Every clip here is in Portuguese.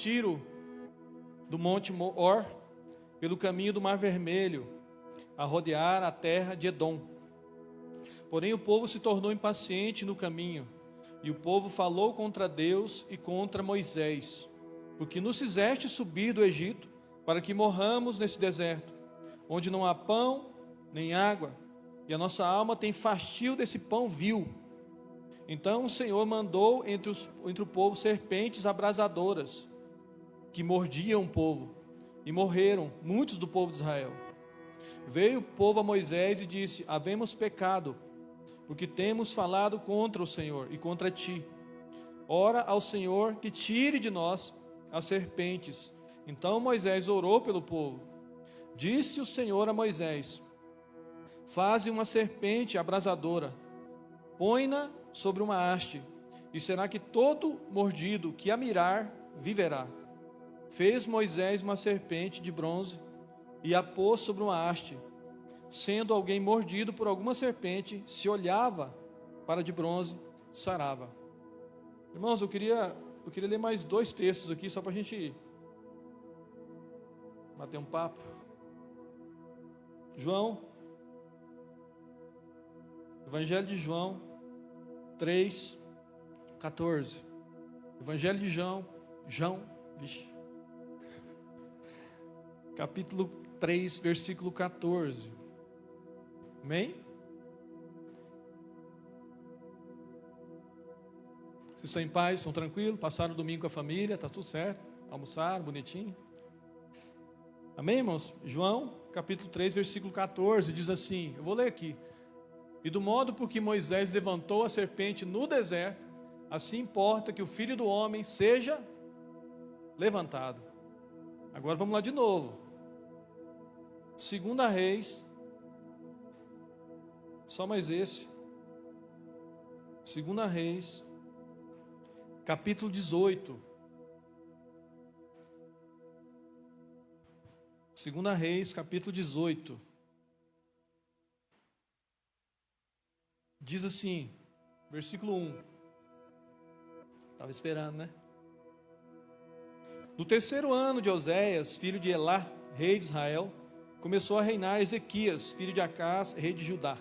Tiro do monte Or, pelo caminho do Mar Vermelho, a rodear a terra de Edom. Porém o povo se tornou impaciente no caminho, e o povo falou contra Deus e contra Moisés, porque nos fizeste subir do Egito, para que morramos nesse deserto, onde não há pão nem água, e a nossa alma tem fastio desse pão vil. Então o Senhor mandou entre o povo serpentes abrasadoras, que mordiam o povo, e morreram muitos do povo de Israel. Veio o povo a Moisés e disse: havemos pecado, porque temos falado contra o Senhor e contra ti. Ora ao Senhor que tire de nós as serpentes. Então Moisés orou pelo povo. Disse o Senhor a Moisés: faze uma serpente abrasadora, põe-na sobre uma haste, e será que todo mordido que a mirar viverá. Fez Moisés uma serpente de bronze e a pôs sobre uma haste. Sendo alguém mordido por alguma serpente, se olhava para a de bronze, sarava. Irmãos, eu queria ler mais 2 textos aqui, só para a gente bater um papo. Evangelho de João 3:14. Evangelho de João, capítulo 3, versículo 14. Amém? Vocês estão em paz, estão tranquilos? Passaram o domingo com a família, está tudo certo? Almoçaram, bonitinho? Amém, irmãos? João, capítulo 3, versículo 14, diz assim, eu vou ler aqui. E do modo por que Moisés levantou a serpente no deserto, assim importa que o Filho do Homem seja levantado. Agora vamos lá de novo. 2 Reis, só mais esse. 2 Reis, capítulo 18. 2 Reis, capítulo 18. Diz assim, versículo 1. Estava esperando, né? No 3º ano de Oséias, filho de Elá, rei de Israel, começou a reinar Ezequias, filho de Acás, rei de Judá.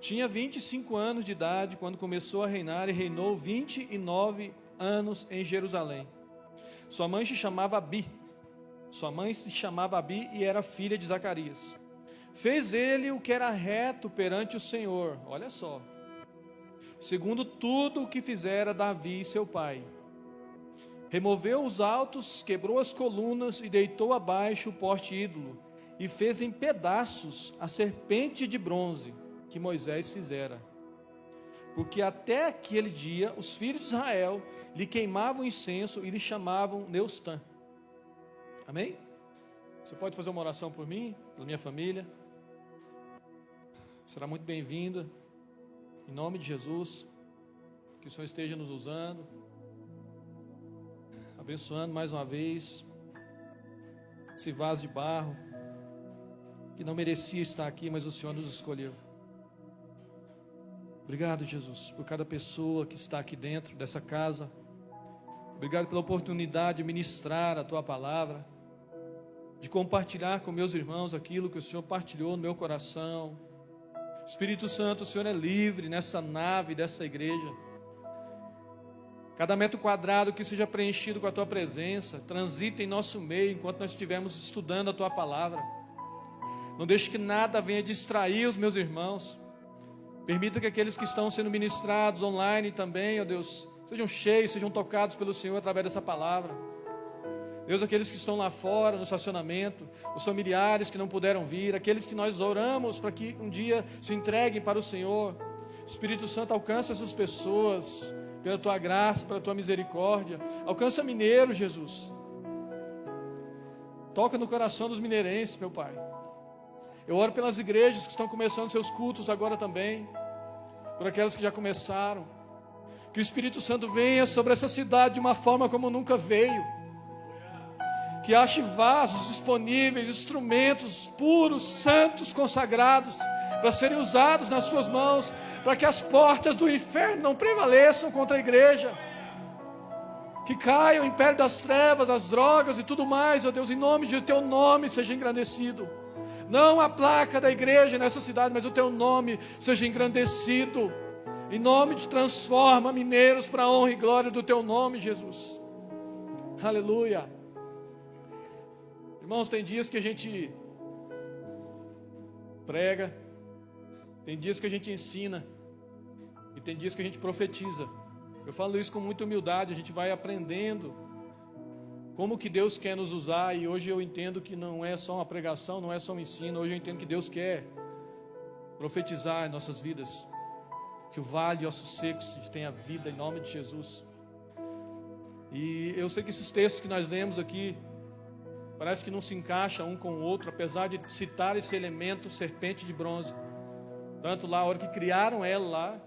Tinha 25 anos de idade quando começou a reinar e reinou 29 anos em Jerusalém. Sua mãe se chamava Abi e era filha de Zacarias. Fez ele o que era reto perante o Senhor, olha só, segundo tudo o que fizera Davi seu pai. Removeu os altos, quebrou as colunas e deitou abaixo o poste ídolo, e fez em pedaços a serpente de bronze que Moisés fizera. Porque até aquele dia os filhos de Israel lhe queimavam incenso e lhe chamavam Neustã. Amém? Você pode fazer uma oração por mim, pela minha família? Será muito bem-vinda. Em nome de Jesus, que o Senhor esteja nos usando, abençoando mais uma vez esse vaso de barro que não merecia estar aqui, mas o Senhor nos escolheu. Obrigado, Jesus, por cada pessoa que está aqui dentro dessa casa. Obrigado pela oportunidade de ministrar a Tua palavra, de compartilhar com meus irmãos aquilo que o Senhor partilhou no meu coração. Espírito Santo, o Senhor é livre nessa nave dessa igreja. Cada metro quadrado que seja preenchido com a Tua presença, transita em nosso meio enquanto nós estivermos estudando a Tua palavra. Não deixe que nada venha distrair os meus irmãos. Permita que aqueles que estão sendo ministrados online também, ó Deus, sejam cheios, sejam tocados pelo Senhor através dessa palavra. Deus, aqueles que estão lá fora, no estacionamento, os familiares que não puderam vir, aqueles que nós oramos para que um dia se entreguem para o Senhor. Espírito Santo, alcança essas pessoas, pela Tua graça, pela Tua misericórdia. Alcança Mineiro, Jesus. Toca no coração dos mineirenses, meu Pai. Eu oro pelas igrejas que estão começando seus cultos agora também, por aquelas que já começaram. Que o Espírito Santo venha sobre essa cidade de uma forma como nunca veio. Que ache vasos disponíveis, instrumentos puros, santos, consagrados, para serem usados nas suas mãos, para que as portas do inferno não prevaleçam contra a igreja. Que caia o império das trevas, das drogas e tudo mais, ó Deus, em nome de teu nome seja engrandecido. Não a placa da igreja nessa cidade, mas o teu nome seja engrandecido. Em nome de transforma mineiros para a honra e glória do teu nome, Jesus. Aleluia. Irmãos, tem dias que a gente prega, tem dias que a gente ensina, e tem dias que a gente profetiza. Eu falo isso com muita humildade, a gente vai aprendendo como que Deus quer nos usar, e hoje eu entendo que não é só uma pregação, não é só um ensino, hoje eu entendo que Deus quer profetizar em nossas vidas, que o vale e ossos secos tenha vida em nome de Jesus. E eu sei que esses textos que nós lemos aqui, parece que não se encaixa um com o outro, apesar de citar esse elemento, serpente de bronze, tanto lá, a hora que criaram ela lá,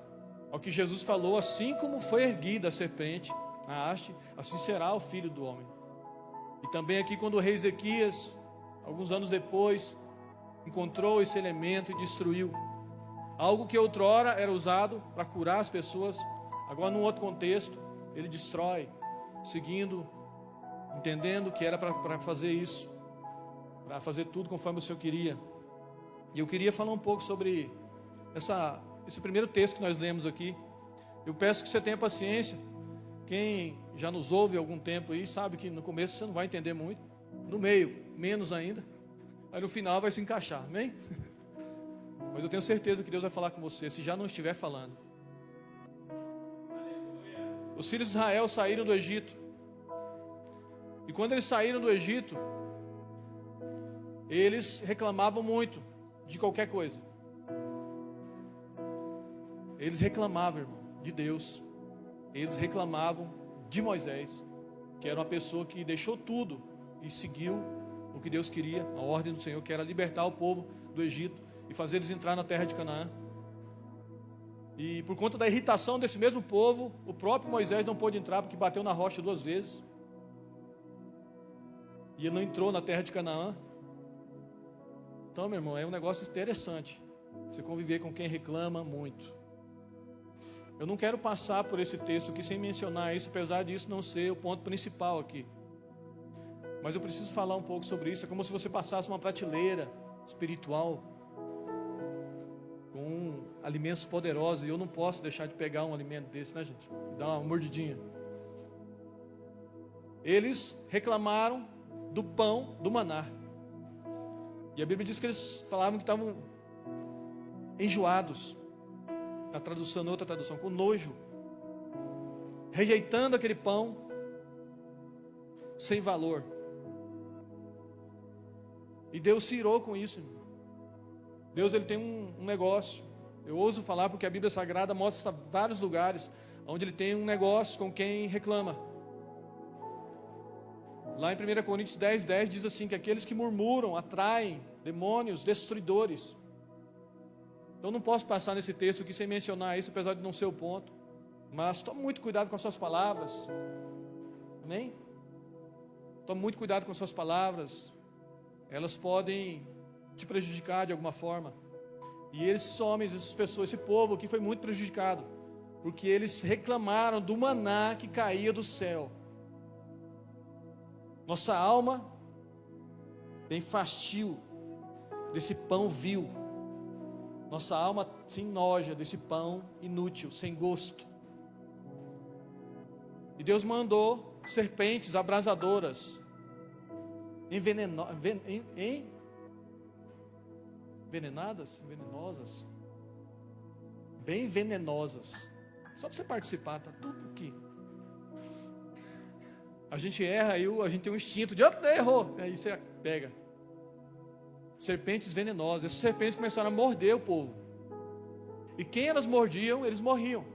ao que Jesus falou, assim como foi erguida a serpente na haste, assim será o Filho do Homem. E também aqui quando o rei Ezequias, alguns anos depois, encontrou esse elemento e destruiu. Algo que outrora era usado para curar as pessoas, agora num outro contexto, ele destrói, seguindo, entendendo que era para fazer isso, para fazer tudo conforme o Senhor queria. E eu queria falar um pouco sobre esse primeiro texto que nós lemos aqui. Eu peço que você tenha paciência. Quem já nos ouve há algum tempo aí sabe que no começo você não vai entender muito, no meio menos ainda, aí no final vai se encaixar, amém? Mas eu tenho certeza que Deus vai falar com você, se já não estiver falando. Os filhos de Israel saíram do Egito, e quando eles saíram do Egito, eles reclamavam muito de qualquer coisa. Eles reclamavam, irmão, de Deus. Eles reclamavam de Moisés, que era uma pessoa que deixou tudo e seguiu o que Deus queria, a ordem do Senhor, que era libertar o povo do Egito e fazer eles entrar na terra de Canaã. E por conta da irritação desse mesmo povo, o próprio Moisés não pôde entrar, porque bateu na rocha 2 vezes. E ele não entrou na terra de Canaã. Então, meu irmão, é um negócio interessante você conviver com quem reclama muito. Eu não quero passar por esse texto aqui sem mencionar isso, apesar disso não ser o ponto principal aqui. Mas eu preciso falar um pouco sobre isso. É como se você passasse uma prateleira espiritual com alimentos poderosos, e eu não posso deixar de pegar um alimento desse, né, gente? Dar uma mordidinha. Eles reclamaram do pão, do maná. E a Bíblia diz que eles falavam que estavam enjoados. Na tradução, outra tradução, com nojo, rejeitando aquele pão sem valor. E Deus se irou com isso. Deus, ele tem um negócio. Eu ouso falar porque a Bíblia Sagrada mostra vários lugares onde ele tem um negócio com quem reclama. Lá em 1 Coríntios 10:10 diz assim, que aqueles que murmuram atraem demônios destruidores. Então não posso passar nesse texto aqui sem mencionar isso, apesar de não ser o ponto. Mas tome muito cuidado com as suas palavras. Amém? Tome muito cuidado com as suas palavras. Elas podem te prejudicar de alguma forma. E esses homens, essas pessoas, esse povo aqui foi muito prejudicado, porque eles reclamaram do maná que caía do céu. Nossa alma tem fastio desse pão vil. Nossa alma se enoja desse pão inútil, sem gosto. E Deus mandou serpentes abrasadoras, venenosas, bem venenosas. Só para você participar, tá tudo aqui. A gente erra, aí a gente tem um instinto de, errou, aí você pega. Serpentes venenosas. Essas serpentes começaram a morder o povo. E quem elas mordiam, eles morriam.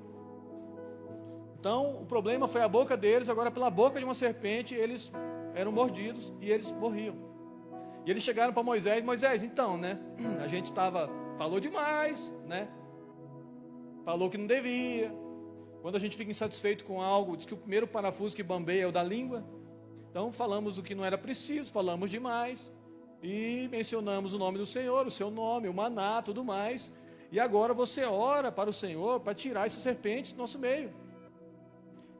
Então, o problema foi a boca deles. Agora, pela boca de uma serpente, eles eram mordidos e eles morriam. E eles chegaram para Moisés. Moisés, então, né? A gente falou demais, né? Falou que não devia. Quando a gente fica insatisfeito com algo, diz que o primeiro parafuso que bambeia é o da língua. Então, falamos o que não era preciso, falamos demais. E mencionamos o nome do Senhor, o seu nome, o maná, tudo mais. E agora você ora para o Senhor para tirar essas serpentes do nosso meio.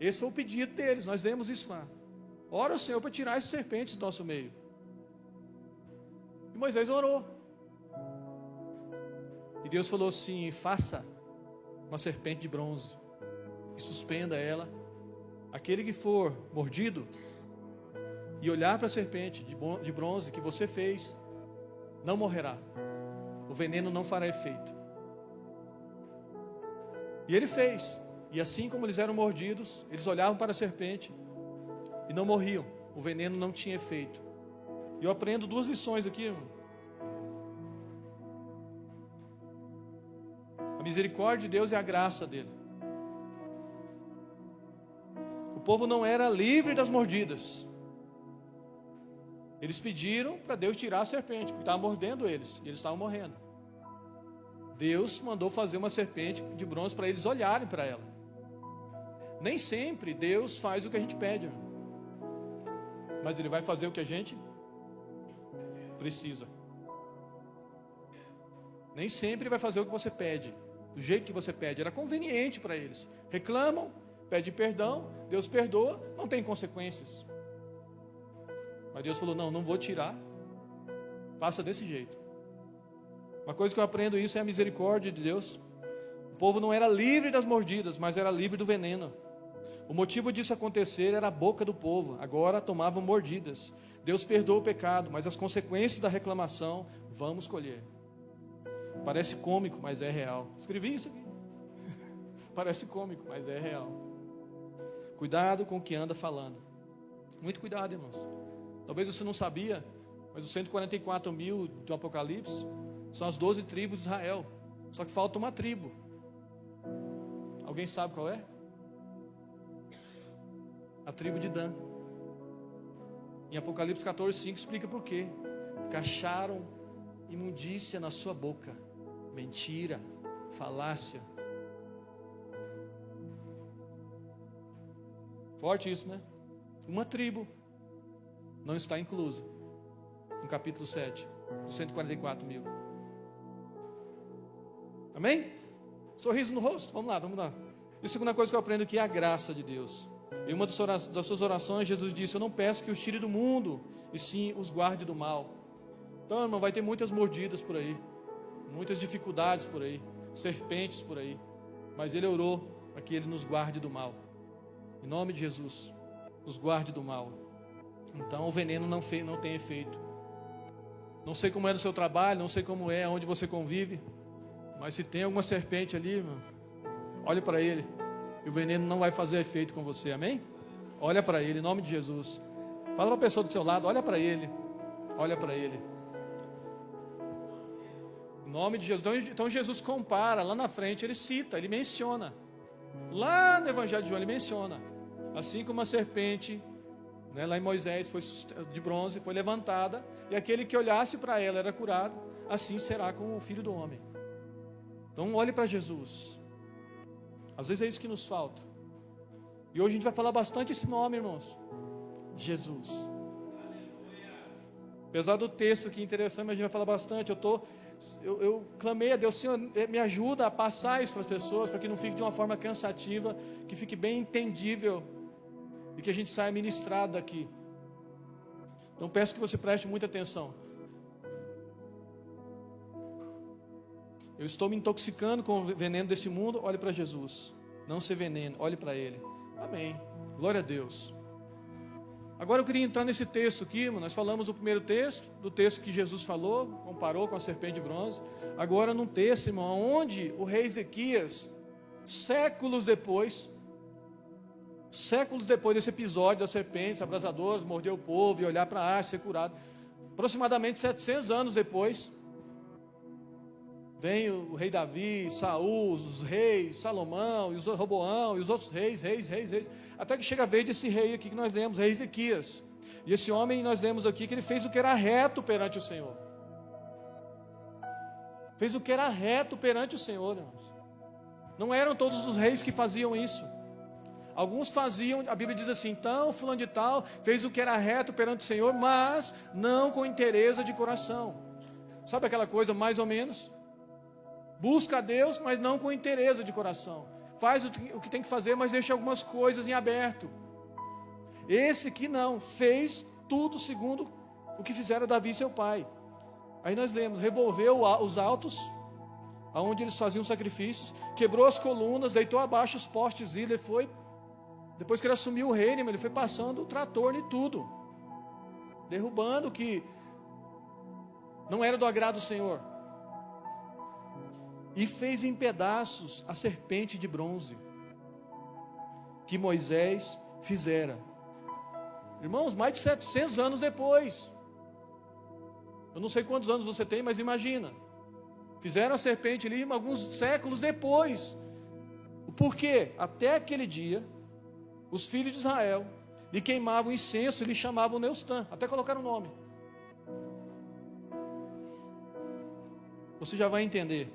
Esse foi o pedido deles, nós lemos isso lá. Ora ao Senhor para tirar esses serpentes do nosso meio. E Moisés orou. E Deus falou assim: faça uma serpente de bronze e suspenda ela. Aquele que for mordido e olhar para a serpente de bronze que você fez, não morrerá. O veneno não fará efeito. E ele fez. E assim como eles eram mordidos, eles olhavam para a serpente e não morriam. O veneno não tinha efeito. E eu aprendo duas lições aqui, irmão. A misericórdia de Deus e a graça dele. O povo não era livre das mordidas. Eles pediram para Deus tirar a serpente, porque estava mordendo eles, e eles estavam morrendo. Deus mandou fazer uma serpente de bronze para eles olharem para ela. Nem sempre Deus faz o que a gente pede, mas Ele vai fazer o que a gente precisa. Nem sempre Ele vai fazer o que você pede, do jeito que você pede. Era conveniente para eles. Reclamam, pedem perdão, Deus perdoa, não tem consequências. Mas Deus falou: não vou tirar, faça desse jeito. Uma coisa que eu aprendo isso é a misericórdia de Deus. O povo não era livre das mordidas, mas era livre do veneno. O motivo disso acontecer era a boca do povo. Agora tomavam mordidas. Deus perdoa o pecado, mas as consequências da reclamação vamos colher. Parece cômico, mas é real. Escrevi isso aqui. Parece cômico, mas é real. Cuidado com o que anda falando. Muito cuidado, irmãos. Talvez você não sabia, mas os 144 mil do Apocalipse são as 12 tribos de Israel. Só que falta uma tribo. Alguém sabe qual é? A tribo de Dan. Em Apocalipse 14:5 explica por quê. Porque acharam imundícia na sua boca. Mentira, falácia. Forte isso, né? Uma tribo não está inclusa no capítulo 7, dos 144 mil. Amém? Sorriso no rosto, vamos lá. E a segunda coisa que eu aprendo aqui é a graça de Deus. Em uma das suas orações, Jesus disse: eu não peço que os tire do mundo, e sim os guarde do mal. Então, irmão, vai ter muitas mordidas por aí, muitas dificuldades por aí, serpentes por aí, mas Ele orou para que Ele nos guarde do mal. Em nome de Jesus, nos guarde do mal. Então o veneno não tem efeito. Não sei como é no seu trabalho, não sei como é onde você convive, mas se tem alguma serpente ali, irmão, olhe para ele, e o veneno não vai fazer efeito com você, amém? Olha para ele, em nome de Jesus. Fala para a pessoa do seu lado: olha para ele, olha para ele. Em nome de Jesus. Então Jesus compara, lá na frente ele cita, ele menciona. Lá no Evangelho de João ele menciona. Assim como a serpente, né, lá em Moisés, foi de bronze, foi levantada, e aquele que olhasse para ela era curado, assim será com o Filho do Homem. Então olhe para Jesus. Às vezes é isso que nos falta. E hoje a gente vai falar bastante esse nome, irmãos. Jesus. Apesar do texto aqui interessante, mas a gente vai falar bastante. Eu clamei a Deus: Senhor, me ajuda a passar isso para as pessoas, para que não fique de uma forma cansativa, que fique bem entendível e que a gente saia ministrado daqui. Então peço que você preste muita atenção. Eu estou me intoxicando com o veneno desse mundo. Olhe para Jesus. Não se veneno, olhe para Ele. Amém. Glória a Deus. Agora eu queria entrar nesse texto aqui, irmão. Nós falamos do primeiro texto, do texto que Jesus falou, comparou com a serpente de bronze. Agora num texto, irmão, onde o rei Ezequias, séculos depois desse episódio das serpentes abrasadoras, morder o povo e olhar para a arte, ser curado, aproximadamente 700 anos depois, vem o rei Davi, Saul, os reis, Salomão, e os Roboão, e os outros reis, até que chega a vez desse rei aqui que nós lemos, rei Ezequias. E esse homem, nós lemos aqui, que ele fez o que era reto perante o Senhor. Fez o que era reto perante o Senhor, irmãos. Não eram todos os reis que faziam isso. Alguns faziam, a Bíblia diz assim: então fulano de tal fez o que era reto perante o Senhor, mas não com inteireza de coração. Sabe aquela coisa mais ou menos? Busca a Deus, mas não com inteireza de coração. faz o que tem que fazer, mas deixa algumas coisas em aberto. Esse aqui não, fez tudo segundo o que fizera Davi seu pai. Aí nós lemos, revolveu os altos, aonde eles faziam sacrifícios, quebrou as colunas, deitou abaixo os postes, ele foi, depois que ele assumiu o reino, ele foi passando o trator em tudo, derrubando o que não era do agrado do Senhor, e fez em pedaços a serpente de bronze, que Moisés fizera. Irmãos, mais de 700 anos depois, eu não sei quantos anos você tem, mas imagina, fizeram a serpente ali alguns séculos depois. O porquê? Até aquele dia, os filhos de Israel lhe queimavam incenso e lhe chamavam Neustã, até colocaram o nome. Você já vai entender.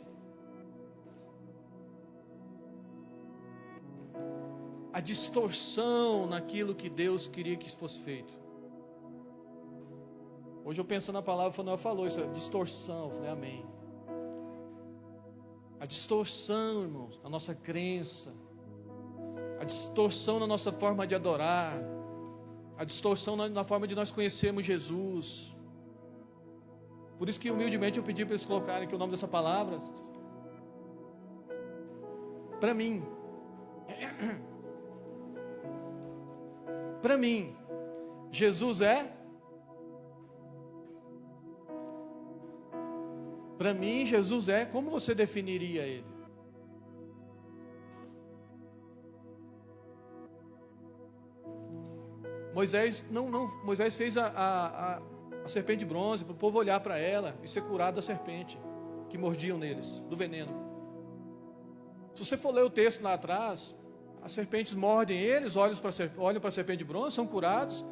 A distorção naquilo que Deus queria que fosse feito. Hoje eu penso na palavra, Fanuel falou isso, distorção, eu falei amém. A distorção, irmãos, na nossa crença, a distorção na nossa forma de adorar, a distorção na forma de nós conhecermos Jesus. Por isso que humildemente eu pedi para eles colocarem aqui o nome dessa palavra. Para mim, Jesus é. Para mim, Jesus é. Como você definiria ele? Moisés fez a serpente de bronze para o povo olhar para ela e ser curado da serpente que mordiam neles, do veneno. Se você for ler o texto lá atrás, as serpentes mordem eles, olham para a serpente de bronze, são curados.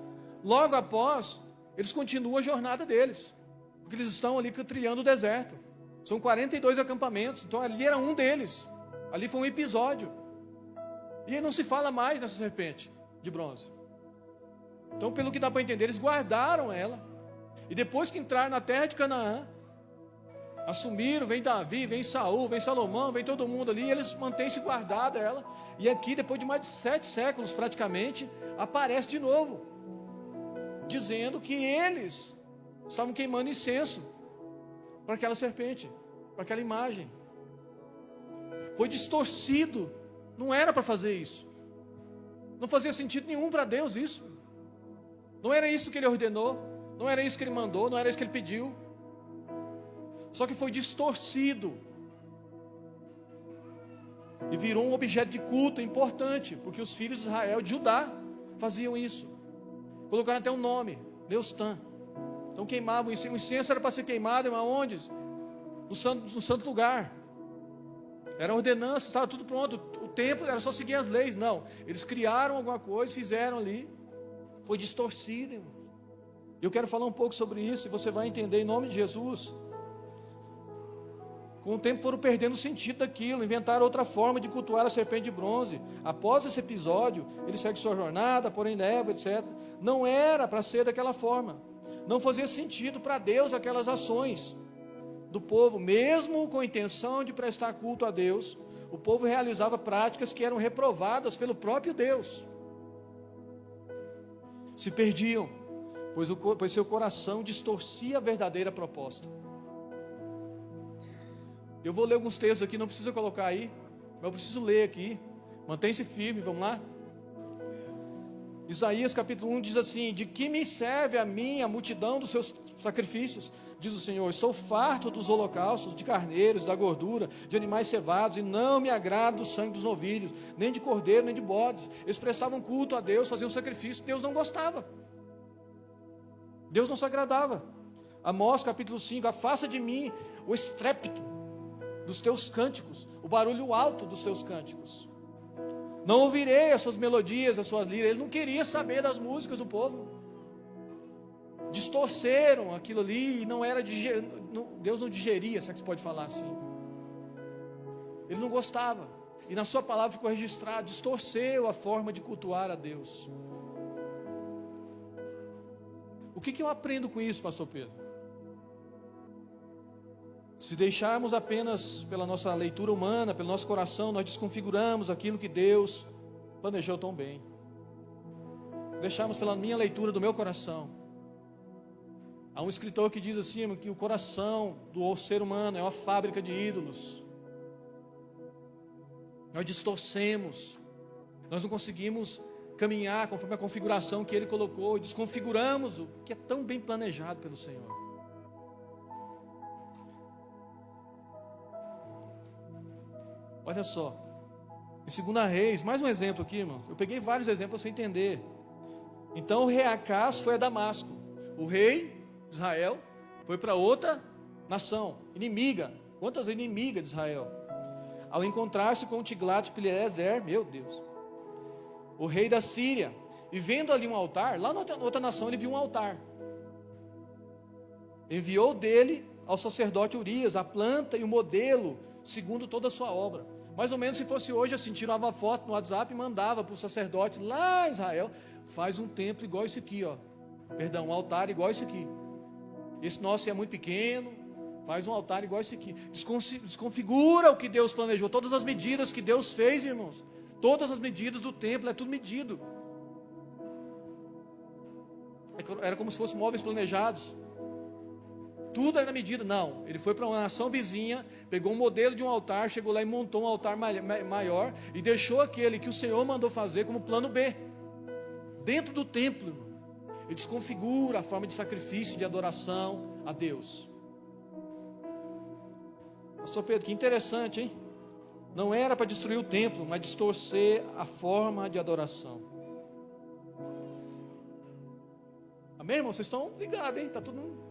Logo após, eles continuam a jornada deles, porque eles estão ali trilhando o deserto. São 42 acampamentos, então ali era um deles. Ali foi um episódio. E não se fala mais nessa serpente de bronze. Então, pelo que dá para entender, eles guardaram ela. E depois que entraram na terra de Canaã, assumiram, vem Davi, vem Saul, vem Salomão, vem todo mundo ali, e eles mantêm-se guardada ela. E aqui, depois de mais de 7 séculos praticamente, aparece de novo, dizendo que eles estavam queimando incenso para aquela serpente, para aquela imagem. Foi distorcido, não era para fazer isso. Não fazia sentido nenhum para Deus isso. Não era isso que Ele ordenou, não era isso que Ele mandou, não era isso que Ele pediu. Só que foi distorcido e virou um objeto de culto importante, porque os filhos de Israel, de Judá, faziam isso. Colocaram até um nome, Neustã. Então queimavam o incenso, era para ser queimado, mas onde? No santo lugar. Era ordenança, estava tudo pronto. O templo era só seguir as leis. Não, eles criaram alguma coisa, fizeram ali. Foi distorcido, irmão. Eu quero falar um pouco sobre isso, e você vai entender em nome de Jesus. Com o tempo foram perdendo o sentido daquilo, inventaram outra forma de cultuar a serpente de bronze. Após esse episódio, ele segue sua jornada, porém leva, etc. Não era para ser daquela forma. Não fazia sentido para Deus aquelas ações do povo. Mesmo com a intenção de prestar culto a Deus, o povo realizava práticas que eram reprovadas pelo próprio Deus. Se perdiam, pois seu coração distorcia a verdadeira proposta. Eu vou ler alguns textos aqui, não precisa colocar aí, mas eu preciso ler aqui. Mantém-se firme, vamos lá? Isaías capítulo 1 diz assim: de que me serve a mim a multidão dos seus sacrifícios? Diz o Senhor, estou farto dos holocaustos, de carneiros, da gordura, de animais cevados, e não me agrada o sangue dos novilhos, nem de cordeiro, nem de bodes. Eles prestavam culto a Deus, faziam sacrifício, Deus não gostava. Deus não se agradava. Amós capítulo 5, afasta de mim o estrépito dos teus cânticos, o barulho alto dos teus cânticos. Não ouvirei as suas melodias, as suas liras. Ele não queria saber das músicas do povo. Distorceram aquilo ali e não era Deus não digeria, se é que se pode falar assim. Ele não gostava. E na sua palavra ficou registrado, distorceu a forma de cultuar a Deus. O que eu aprendo com isso, pastor Pedro? Se deixarmos apenas pela nossa leitura humana, pelo nosso coração, nós desconfiguramos aquilo que Deus planejou tão bem. Deixarmos pela minha leitura do meu coração. Há um escritor que diz assim, que o coração do ser humano é uma fábrica de ídolos. Nós distorcemos, nós não conseguimos caminhar conforme a configuração que Ele colocou, desconfiguramos o que é tão bem planejado pelo Senhor. Olha só, em 2 Reis, mais um exemplo aqui, irmão. Eu peguei vários exemplos para você entender. Então o rei Acaz foi a Damasco. O rei de Israel foi para outra nação, inimiga. Quantas inimigas de Israel? Ao encontrar-se com Tiglat-Pileser, meu Deus, o rei da Síria, e vendo ali um altar, lá na outra nação ele viu um altar. Enviou dele ao sacerdote Urias a planta e o modelo, segundo toda a sua obra. Mais ou menos se fosse hoje assim, tirava a foto no WhatsApp e mandava para o sacerdote lá em Israel, faz um templo igual esse aqui, ó. Perdão, um altar igual esse aqui. Esse nosso é muito pequeno, faz um altar igual esse aqui. Desconfigura o que Deus planejou, todas as medidas que Deus fez, irmãos. Todas as medidas do templo, é tudo medido. Era como se fossem móveis planejados. Tudo era na medida. Não, ele foi para uma nação vizinha, pegou um modelo de um altar, chegou lá e montou um altar maior e deixou aquele que o Senhor mandou fazer como plano B, dentro do templo. Ele desconfigura a forma de sacrifício, de adoração a Deus. Pastor Pedro, que interessante, hein? Não era para destruir o templo, mas distorcer a forma de adoração. Amém, irmão? Vocês estão ligados, hein? Tá todo mundo...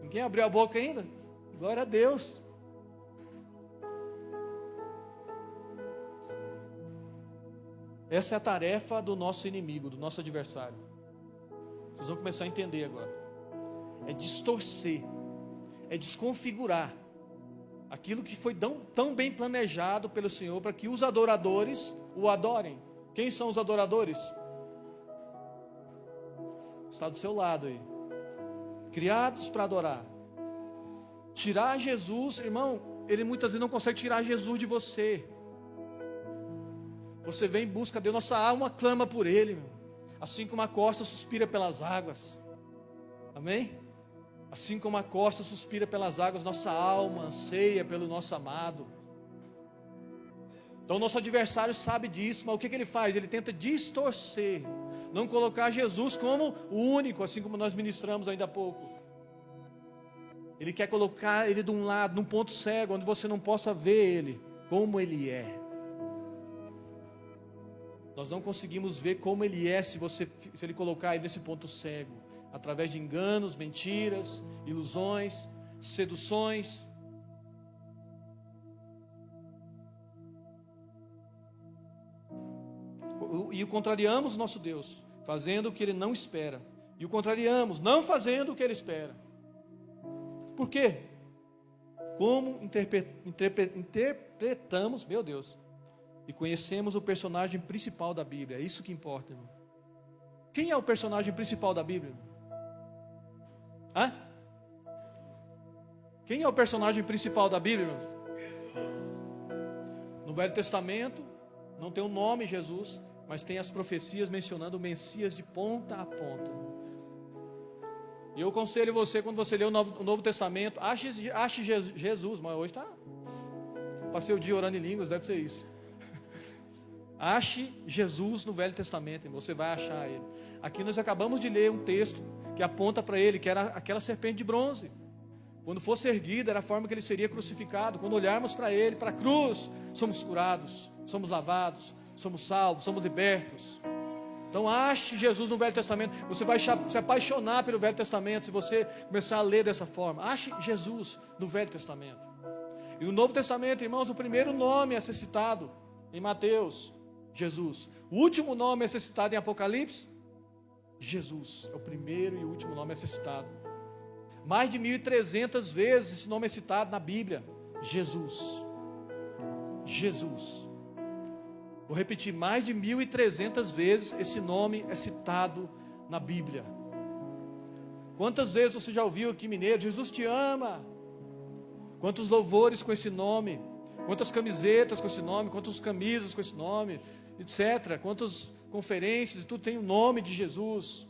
Ninguém abriu a boca ainda? Glória a Deus. Essa é a tarefa do nosso inimigo, do nosso adversário. Vocês vão começar a entender agora. É distorcer, é desconfigurar aquilo que foi tão bem planejado pelo Senhor para que os adoradores o adorem. Quem são os adoradores? Está do seu lado aí. Criados para adorar. Tirar Jesus, irmão, ele muitas vezes não consegue tirar Jesus de você. Você vem em busca de Deus, nossa alma clama por Ele, meu. Assim como a costa suspira pelas águas. Amém? Assim como a costa suspira pelas águas, nossa alma anseia pelo nosso amado. Então nosso adversário sabe disso, mas o que ele faz? Ele tenta distorcer, não colocar Jesus como o único, assim como nós ministramos ainda há pouco. Ele quer colocar ele de um lado, num ponto cego, onde você não possa ver ele como ele é. Nós não conseguimos ver como ele é se ele colocar ele nesse ponto cego, através de enganos, mentiras, ilusões, seduções. E o contrariamos nosso Deus, fazendo o que Ele não espera. E o contrariamos, não fazendo o que Ele espera. Por quê? Como interpretamos, meu Deus, e conhecemos o personagem principal da Bíblia. É isso que importa, irmão. Quem é o personagem principal da Bíblia? Hã? Quem é o personagem principal da Bíblia, irmão? No Velho Testamento, não tem o nome Jesus, mas tem as profecias mencionando o Messias de ponta a ponta. E eu aconselho você, quando você lê o Novo Testamento, ache Jesus, mas hoje está... Passei o dia orando em línguas, deve ser isso. Ache Jesus no Velho Testamento, irmão, você vai achar ele. Aqui nós acabamos de ler um texto que aponta para ele, que era aquela serpente de bronze. Quando fosse erguida, era a forma que ele seria crucificado. Quando olharmos para ele, para a cruz, somos curados, somos lavados, somos salvos, somos libertos. Então ache Jesus no Velho Testamento. Você vai se apaixonar pelo Velho Testamento se você começar a ler dessa forma. Ache Jesus no Velho Testamento. E no Novo Testamento, irmãos, o primeiro nome a ser citado em Mateus, Jesus. O último nome a ser citado em Apocalipse, Jesus. É o primeiro e último nome a ser citado. Mais de 1.300 vezes esse nome é citado na Bíblia. Jesus. Jesus. Vou repetir, mais de 1.300 vezes esse nome é citado na Bíblia. Quantas vezes você já ouviu aqui, mineiro, Jesus te ama? Quantos louvores com esse nome, quantas camisetas com esse nome, quantas camisas com esse nome, etc. Quantas conferências, e tudo tem o nome de Jesus.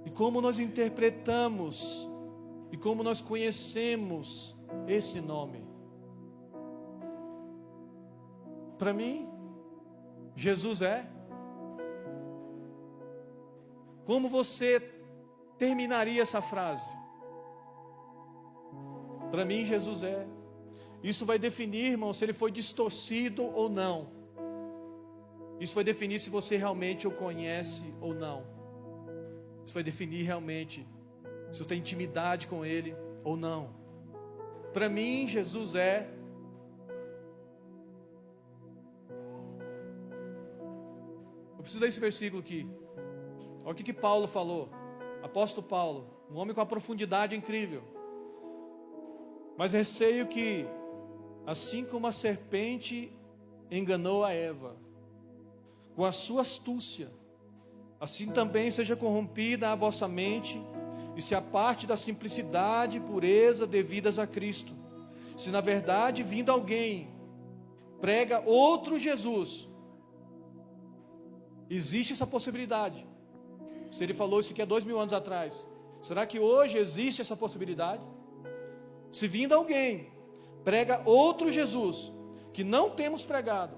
E como nós interpretamos, e como nós conhecemos esse nome. Para mim, Jesus é. Como você terminaria essa frase? Para mim, Jesus é. Isso vai definir, irmão, se ele foi distorcido ou não. Isso vai definir se você realmente o conhece ou não. Isso vai definir realmente se você tem intimidade com ele ou não. Para mim, Jesus é. Eu preciso ler esse versículo aqui. Olha o que Paulo falou. Apóstolo Paulo, um homem com uma profundidade incrível. Mas receio que, assim como a serpente enganou a Eva, com a sua astúcia, assim também seja corrompida a vossa mente, e se aparte da simplicidade e pureza devidas a Cristo. Se na verdade, vindo alguém, prega outro Jesus, existe essa possibilidade. Se ele falou isso aqui há 2000 anos atrás, será que hoje existe essa possibilidade? Se vindo alguém, prega outro Jesus, que não temos pregado,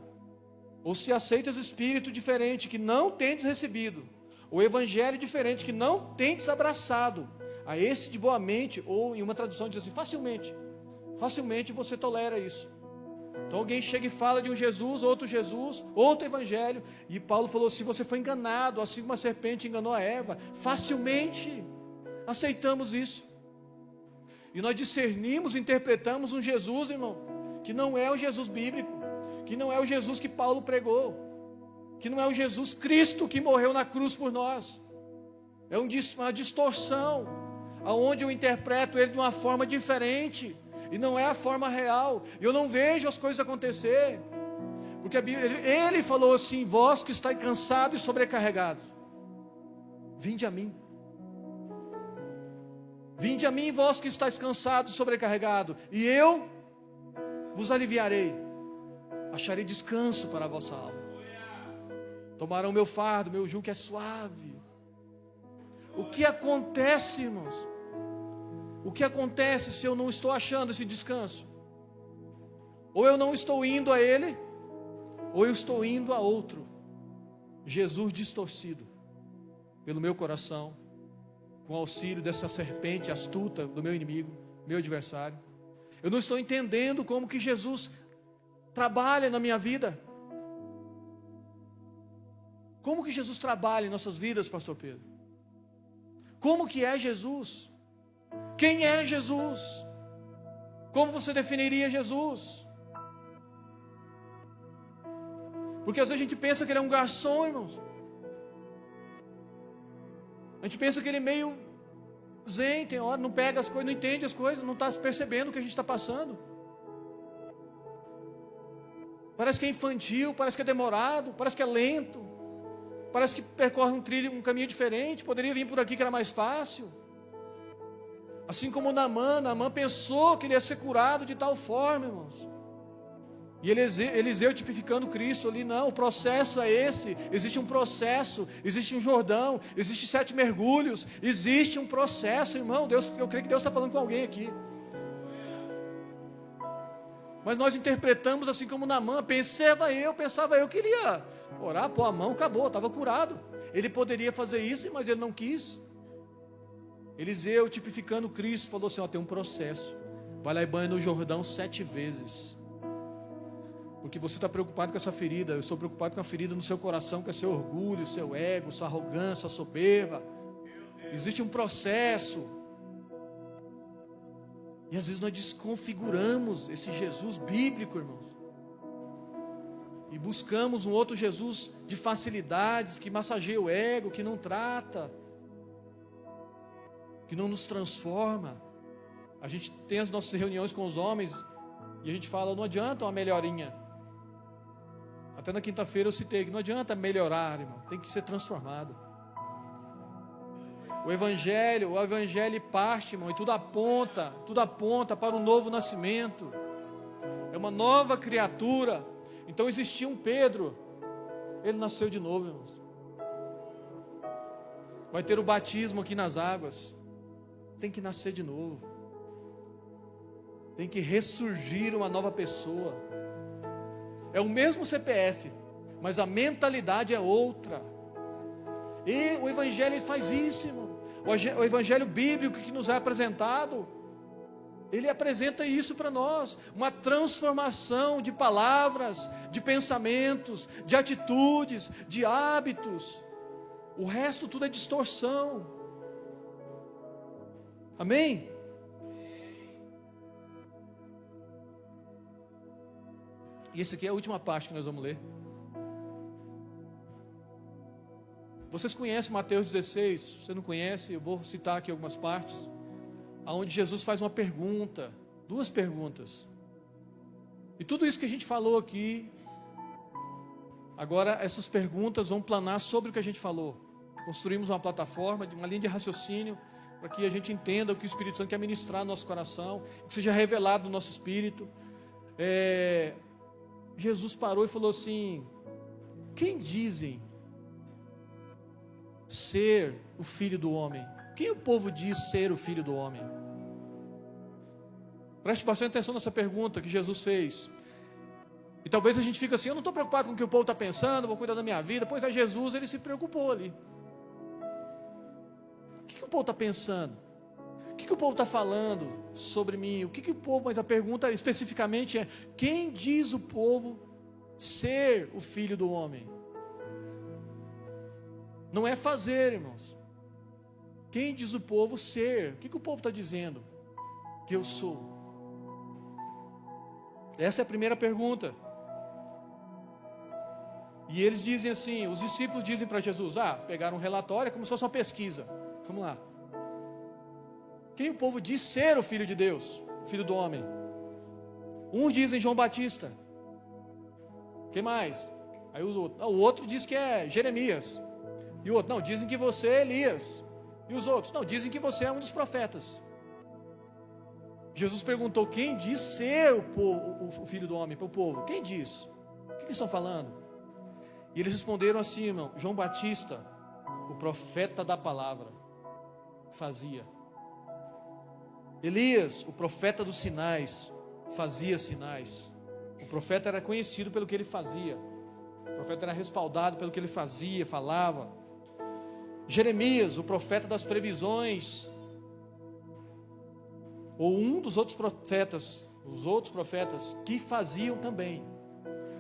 ou se aceitas espírito diferente, que não tendes recebido, ou evangelho diferente, que não tendes abraçado, a esse de boa mente, ou em uma tradução diz assim, facilmente você tolera isso. Então alguém chega e fala de um Jesus, outro evangelho, e Paulo falou, se você foi enganado, assim como a serpente enganou a Eva, facilmente aceitamos isso. E nós discernimos, interpretamos um Jesus, irmão, que não é o Jesus bíblico, que não é o Jesus que Paulo pregou, que não é o Jesus Cristo que morreu na cruz por nós. É uma distorção, aonde eu interpreto ele de uma forma diferente, e não é a forma real. Eu não vejo as coisas acontecer, porque a Bíblia, ele falou assim, vós que estáis cansados e sobrecarregados, vinde a mim. Vinde a mim, vós que estáis cansados e sobrecarregados, e eu vos aliviarei. Acharei descanso para a vossa alma. Tomarão meu fardo, meu jugo que é suave. O que acontece, irmãos? O que acontece se eu não estou achando esse descanso? Ou eu não estou indo a ele, ou eu estou indo a outro Jesus distorcido pelo meu coração, com o auxílio dessa serpente astuta do meu inimigo, meu adversário. Eu não estou entendendo como que Jesus trabalha na minha vida. Como que Jesus trabalha em nossas vidas, pastor Pedro? Como que é Jesus? Quem é Jesus? Como você definiria Jesus? Porque às vezes a gente pensa que ele é um garçom, irmãos. A gente pensa que ele é meio zen, tem hora, não pega as coisas, não entende as coisas, não está percebendo o que a gente está passando. Parece que é infantil, parece que é demorado, parece que é lento, parece que percorre um caminho diferente, poderia vir por aqui que era mais fácil. Assim como Naamã pensou que ele ia ser curado de tal forma, irmãos. E Eliseu tipificando Cristo ali, não, o processo é esse, existe um processo, existe um Jordão, existe 7 mergulhos, existe um processo, irmão. Eu creio que Deus está falando com alguém aqui. Mas nós interpretamos assim como Naamã, pensava eu que ele ia orar, pôr a mão, acabou, estava curado. Ele poderia fazer isso, mas ele não quis. Eliseu, tipificando Cristo, falou assim, tem um processo, vai lá e banha no Jordão 7 vezes. Porque você está preocupado com essa ferida, eu estou preocupado com a ferida no seu coração, que é seu orgulho, seu ego, sua arrogância, sua soberba. Existe um processo. E às vezes nós desconfiguramos esse Jesus bíblico, irmãos. E buscamos um outro Jesus de facilidades, que massageia o ego, que não trata, que não nos transforma. A gente tem as nossas reuniões com os homens e a gente fala, não adianta uma melhorinha. Até na quinta-feira eu citei que não adianta melhorar, irmão, tem que ser transformado. O evangelho parte, irmão, e tudo aponta para um novo nascimento. É uma nova criatura. Então existia um Pedro, ele nasceu de novo, irmãos. Vai ter o batismo aqui nas águas. Tem que nascer de novo. Tem que ressurgir uma nova pessoa. É o mesmo CPF, mas a mentalidade é outra. E o evangelho faz isso, irmão. O evangelho bíblico que nos é apresentado, ele apresenta isso para nós, uma transformação de palavras, de pensamentos, de atitudes, de hábitos. O resto tudo é distorção. Amém? E essa aqui é a última parte que nós vamos ler. Vocês conhecem Mateus 16? Se você não conhece, eu vou citar aqui algumas partes, onde Jesus faz uma pergunta, duas perguntas. E tudo isso que a gente falou aqui, agora essas perguntas vão planar sobre o que a gente falou. Construímos uma plataforma, uma linha de raciocínio, para que a gente entenda o que o Espírito Santo quer ministrar no nosso coração, que seja revelado no nosso espírito. Jesus parou e falou assim: quem dizem ser o Filho do Homem? Quem o povo diz ser o Filho do Homem? Preste bastante atenção nessa pergunta que Jesus fez. E talvez a gente fique assim: eu não estou preocupado com o que o povo está pensando, vou cuidar da minha vida. Pois é, Jesus, ele se preocupou ali. O que o povo está pensando? O que o povo está falando sobre mim? O que o povo, mas a pergunta especificamente é: quem diz o povo ser o Filho do Homem? Não é fazer, irmãos. Quem diz o povo ser? O que o povo está dizendo que eu sou? Essa é a primeira pergunta. E eles dizem assim, os discípulos dizem para Jesus: pegaram um relatório, é como se fosse uma pesquisa. Vamos lá. Quem o povo diz ser o Filho de Deus, o Filho do Homem? Uns dizem João Batista. Quem mais? Aí o outro diz que é Jeremias. E o outro: não, dizem que você é Elias. E os outros: não, dizem que você é um dos profetas. Jesus perguntou: quem diz ser o Filho do Homem para o povo? Quem diz? O que eles estão falando? E eles responderam assim, irmão: João Batista, o profeta da palavra, fazia. Elias, o profeta dos sinais, fazia sinais. O profeta era conhecido pelo que ele fazia. O profeta era respaldado pelo que ele fazia, falava. Jeremias, o profeta das previsões, ou um dos outros profetas, os outros profetas que faziam também.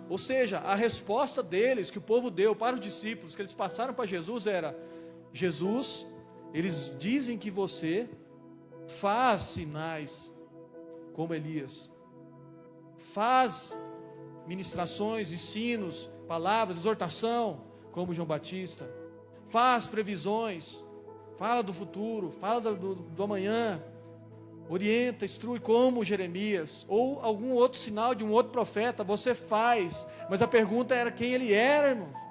Ou seja, a resposta deles, que o povo deu para os discípulos, que eles passaram para Jesus, era: Jesus, eles dizem que você faz sinais como Elias, faz ministrações, ensinos, palavras, exortação como João Batista, faz previsões, fala do futuro, fala do amanhã, orienta, instrui como Jeremias, ou algum outro sinal de um outro profeta, você faz. Mas a pergunta era quem ele era, irmãos.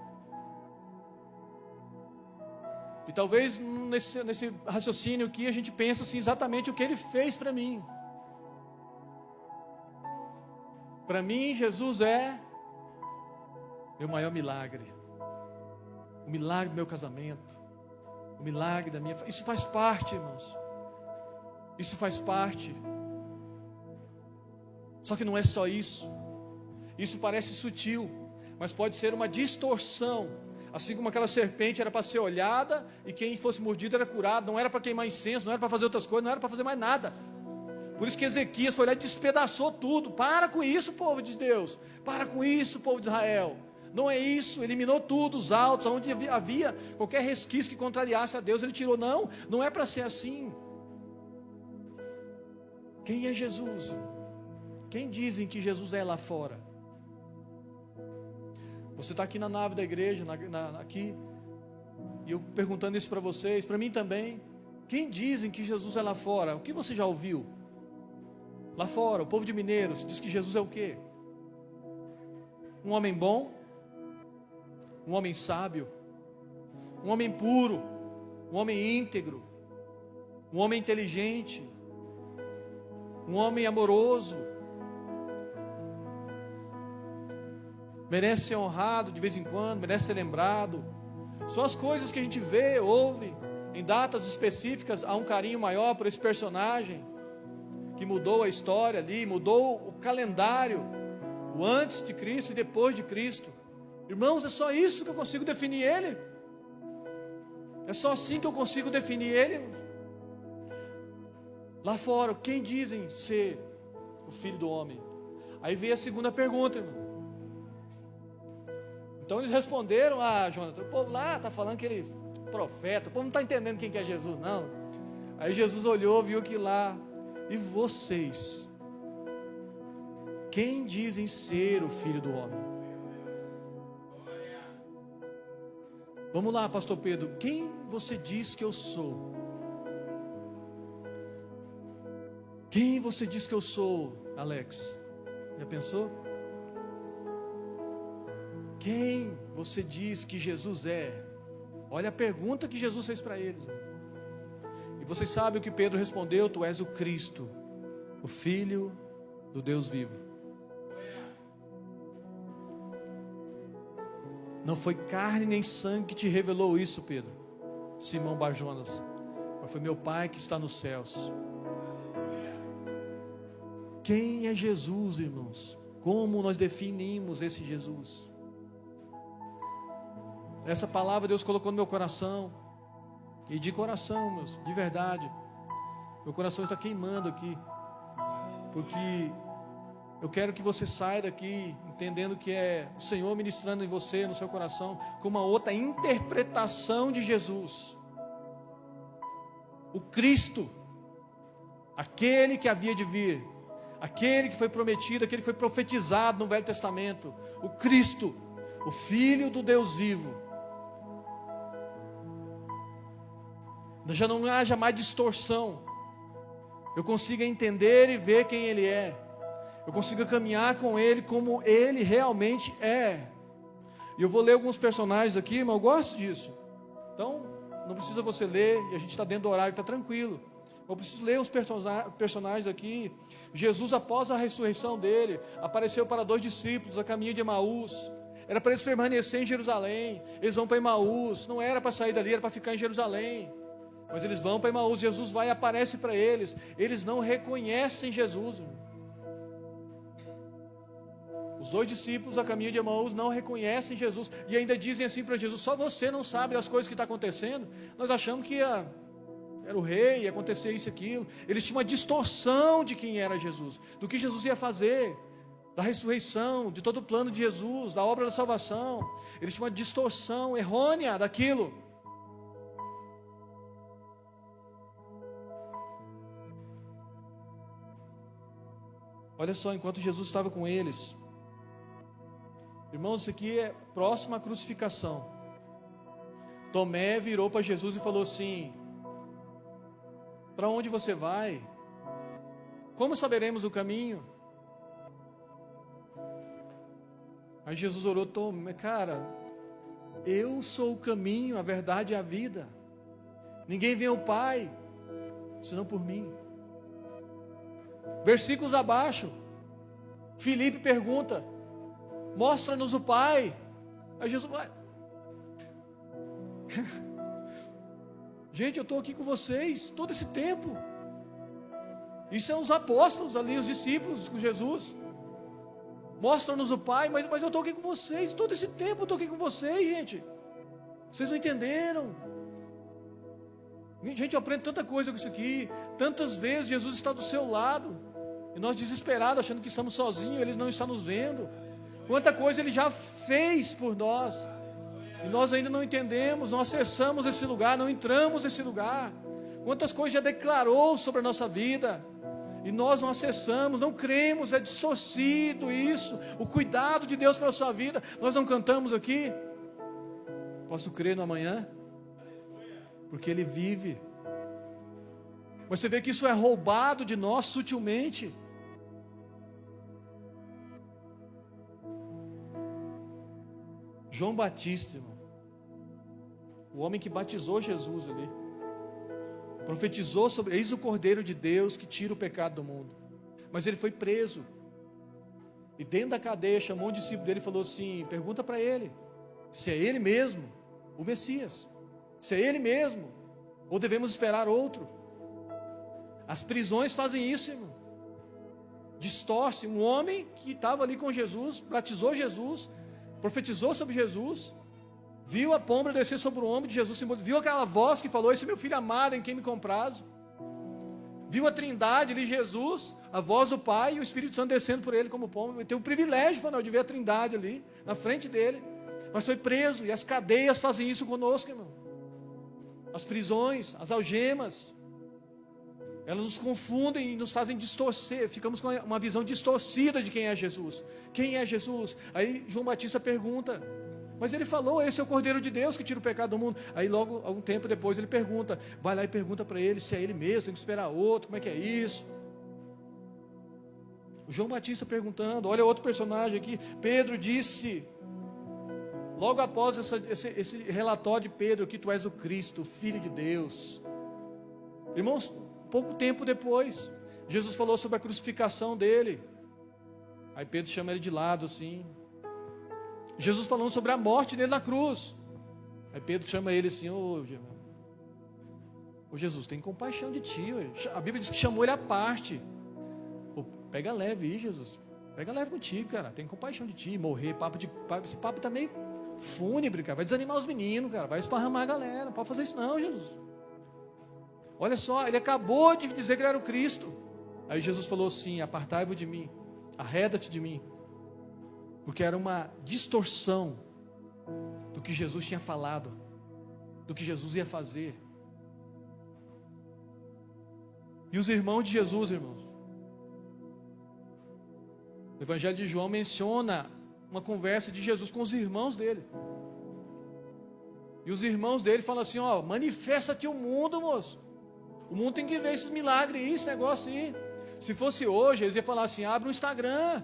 E talvez nesse raciocínio aqui a gente pensa assim, exatamente o que ele fez para mim. Para mim, Jesus é meu maior milagre. O milagre do meu casamento, o milagre da minha... Isso faz parte, irmãos. Isso faz parte. Só que não é só isso. Isso parece sutil, mas pode ser uma distorção. Assim como aquela serpente era para ser olhada e quem fosse mordido era curado. Não era para queimar incenso, não era para fazer outras coisas, não era para fazer mais nada. Por isso que Ezequias foi lá e despedaçou tudo. Para com isso, povo de Deus. Para com isso, povo de Israel. Não é isso, eliminou tudo, os altos, onde havia qualquer resquício que contrariasse a Deus, ele tirou. Não, não é para ser assim. Quem é Jesus? Quem dizem que Jesus é lá fora? Você está aqui na nave da igreja, aqui, e eu perguntando isso para vocês, para mim também. Quem dizem que Jesus é lá fora? O que você já ouviu? Lá fora, o povo de Mineiros diz que Jesus é o quê? Um homem bom, um homem sábio, um homem puro, um homem íntegro, um homem inteligente, um homem amoroso. Merece ser honrado de vez em quando, merece ser lembrado. São as coisas que a gente vê, ouve, em datas específicas. Há um carinho maior por esse personagem, que mudou a história ali, mudou o calendário, o antes de Cristo e depois de Cristo. Irmãos, é só isso que eu consigo definir ele? É só assim que eu consigo definir ele? Lá fora, quem dizem ser o Filho do Homem? Aí veio a segunda pergunta, irmão. Então eles responderam: Jonathan, o povo lá está falando que ele é profeta, o povo não está entendendo quem que é Jesus, não. Aí Jesus olhou, viu que lá, e vocês, quem dizem ser o Filho do Homem? Vamos lá, pastor Pedro, quem você diz que eu sou? Quem você diz que eu sou, Alex? Já pensou? Quem você diz que Jesus é? Olha a pergunta que Jesus fez para eles. E vocês sabem o que Pedro respondeu: tu és o Cristo, o Filho do Deus vivo. Não foi carne nem sangue que te revelou isso, Pedro, Simão Barjonas, mas foi meu Pai que está nos céus. Quem é Jesus, irmãos? Como nós definimos esse Jesus? Essa palavra Deus colocou no meu coração, e de coração, meus, de verdade, meu coração está queimando aqui, porque eu quero que você saia daqui entendendo que é o Senhor ministrando em você, no seu coração, com uma outra interpretação de Jesus. O Cristo, aquele que havia de vir, aquele que foi prometido, aquele que foi profetizado no Velho Testamento, o Cristo, o Filho do Deus vivo. Já não haja mais distorção, eu consiga entender e ver quem Ele é, eu consiga caminhar com Ele como Ele realmente é. E eu vou ler alguns personagens aqui, mas eu gosto disso. Então, não precisa você ler, e a gente está dentro do horário, está tranquilo. Eu preciso ler uns personagens aqui. Jesus, após a ressurreição dele, apareceu para 2 discípulos a caminho de Emaús. Era para eles permanecerem em Jerusalém. Eles vão para Emaús, não era para sair dali, era para ficar em Jerusalém. Mas eles vão para Emaús, Jesus vai e aparece para eles. Eles não reconhecem Jesus. Os 2 discípulos a caminho de Emaús não reconhecem Jesus. E ainda dizem assim para Jesus: só você não sabe das coisas que estão acontecendo. Nós achamos que era o rei, ia acontecer isso e aquilo. Eles tinham uma distorção de quem era Jesus, do que Jesus ia fazer, da ressurreição, de todo o plano de Jesus, da obra da salvação. Eles tinham uma distorção errônea daquilo. Olha só, enquanto Jesus estava com eles, irmãos, isso aqui é próximo à crucificação. Tomé virou para Jesus e falou assim: para onde você vai? Como saberemos o caminho? Aí Jesus orou: Tomé, cara, eu sou o caminho, a verdade e a vida. Ninguém vem ao Pai senão por mim. Versículos abaixo, Filipe pergunta: mostra-nos o Pai. Aí Jesus vai. Gente, eu estou aqui com vocês todo esse tempo. Isso são os apóstolos ali, os discípulos com Jesus. Mostra-nos o Pai, mas eu estou aqui com vocês todo esse tempo, eu estou aqui com vocês, gente. Vocês não entenderam? Gente, eu aprendo tanta coisa com isso aqui. Tantas vezes Jesus está do seu lado, e nós desesperados, achando que estamos sozinhos, Ele não está nos vendo. Quanta coisa Ele já fez por nós, e nós ainda não entendemos, não acessamos esse lugar, não entramos nesse lugar. Quantas coisas já declarou sobre a nossa vida, e nós não acessamos, não cremos, é distorcido isso, o cuidado de Deus pela sua vida. Nós não cantamos aqui: posso crer no amanhã, porque Ele vive. Mas você vê que isso é roubado de nós sutilmente. João Batista, irmão, o homem que batizou Jesus ali, profetizou sobre, eis o Cordeiro de Deus que tira o pecado do mundo. Mas ele foi preso. E dentro da cadeia chamou um discípulo dele e falou assim, pergunta para ele, se é ele mesmo, o Messias. Se é ele mesmo, ou devemos esperar outro. As prisões fazem isso, irmão. Distorce um homem que estava ali com Jesus, batizou Jesus, profetizou sobre Jesus, viu a pomba descer sobre o ombro de Jesus, viu aquela voz que falou, esse é meu filho amado em quem me comprazo. Viu a trindade ali, Jesus, a voz do Pai e o Espírito Santo descendo por ele como pomba. Ele tem o privilégio, de ver a trindade ali, na frente dele. Mas foi preso, e as cadeias fazem isso conosco, irmão. As prisões, as algemas, elas nos confundem e nos fazem distorcer. Ficamos com uma visão distorcida de quem é Jesus. Quem é Jesus? Aí João Batista pergunta, mas ele falou, esse é o Cordeiro de Deus que tira o pecado do mundo. Aí logo, algum tempo depois, ele pergunta, vai lá e pergunta para ele se é ele mesmo, tem que esperar outro, como é que é isso? O João Batista perguntando, olha outro personagem aqui, Pedro disse, logo após esse relatório de Pedro, que tu és o Cristo, o Filho de Deus. Irmãos, pouco tempo depois, Jesus falou sobre a crucificação dele. Aí Pedro chama ele de lado assim. Jesus falando sobre a morte dele na cruz. Aí Pedro chama ele assim, ô Jesus, tem compaixão de ti. A Bíblia diz que chamou ele à parte. Pô, pega leve aí, Jesus. Pega leve contigo, cara. Tem compaixão de ti. Morrer, esse papo tá meio fúnebre, cara. Vai desanimar os meninos, cara. Vai esparramar a galera. Não pode fazer isso não, Jesus. Olha só, ele acabou de dizer que ele era o Cristo. Aí Jesus falou assim, apartai-vos de mim. Arreda-te de mim. Porque era uma distorção do que Jesus tinha falado, do que Jesus ia fazer. E os irmãos de Jesus, irmãos, o Evangelho de João menciona uma conversa de Jesus com os irmãos dele. E os irmãos dele falam assim, ó, manifesta-te o mundo, moço. O mundo tem que ver esses milagres aí, esse negócio aí. Se fosse hoje, eles iam falar assim, abre um Instagram.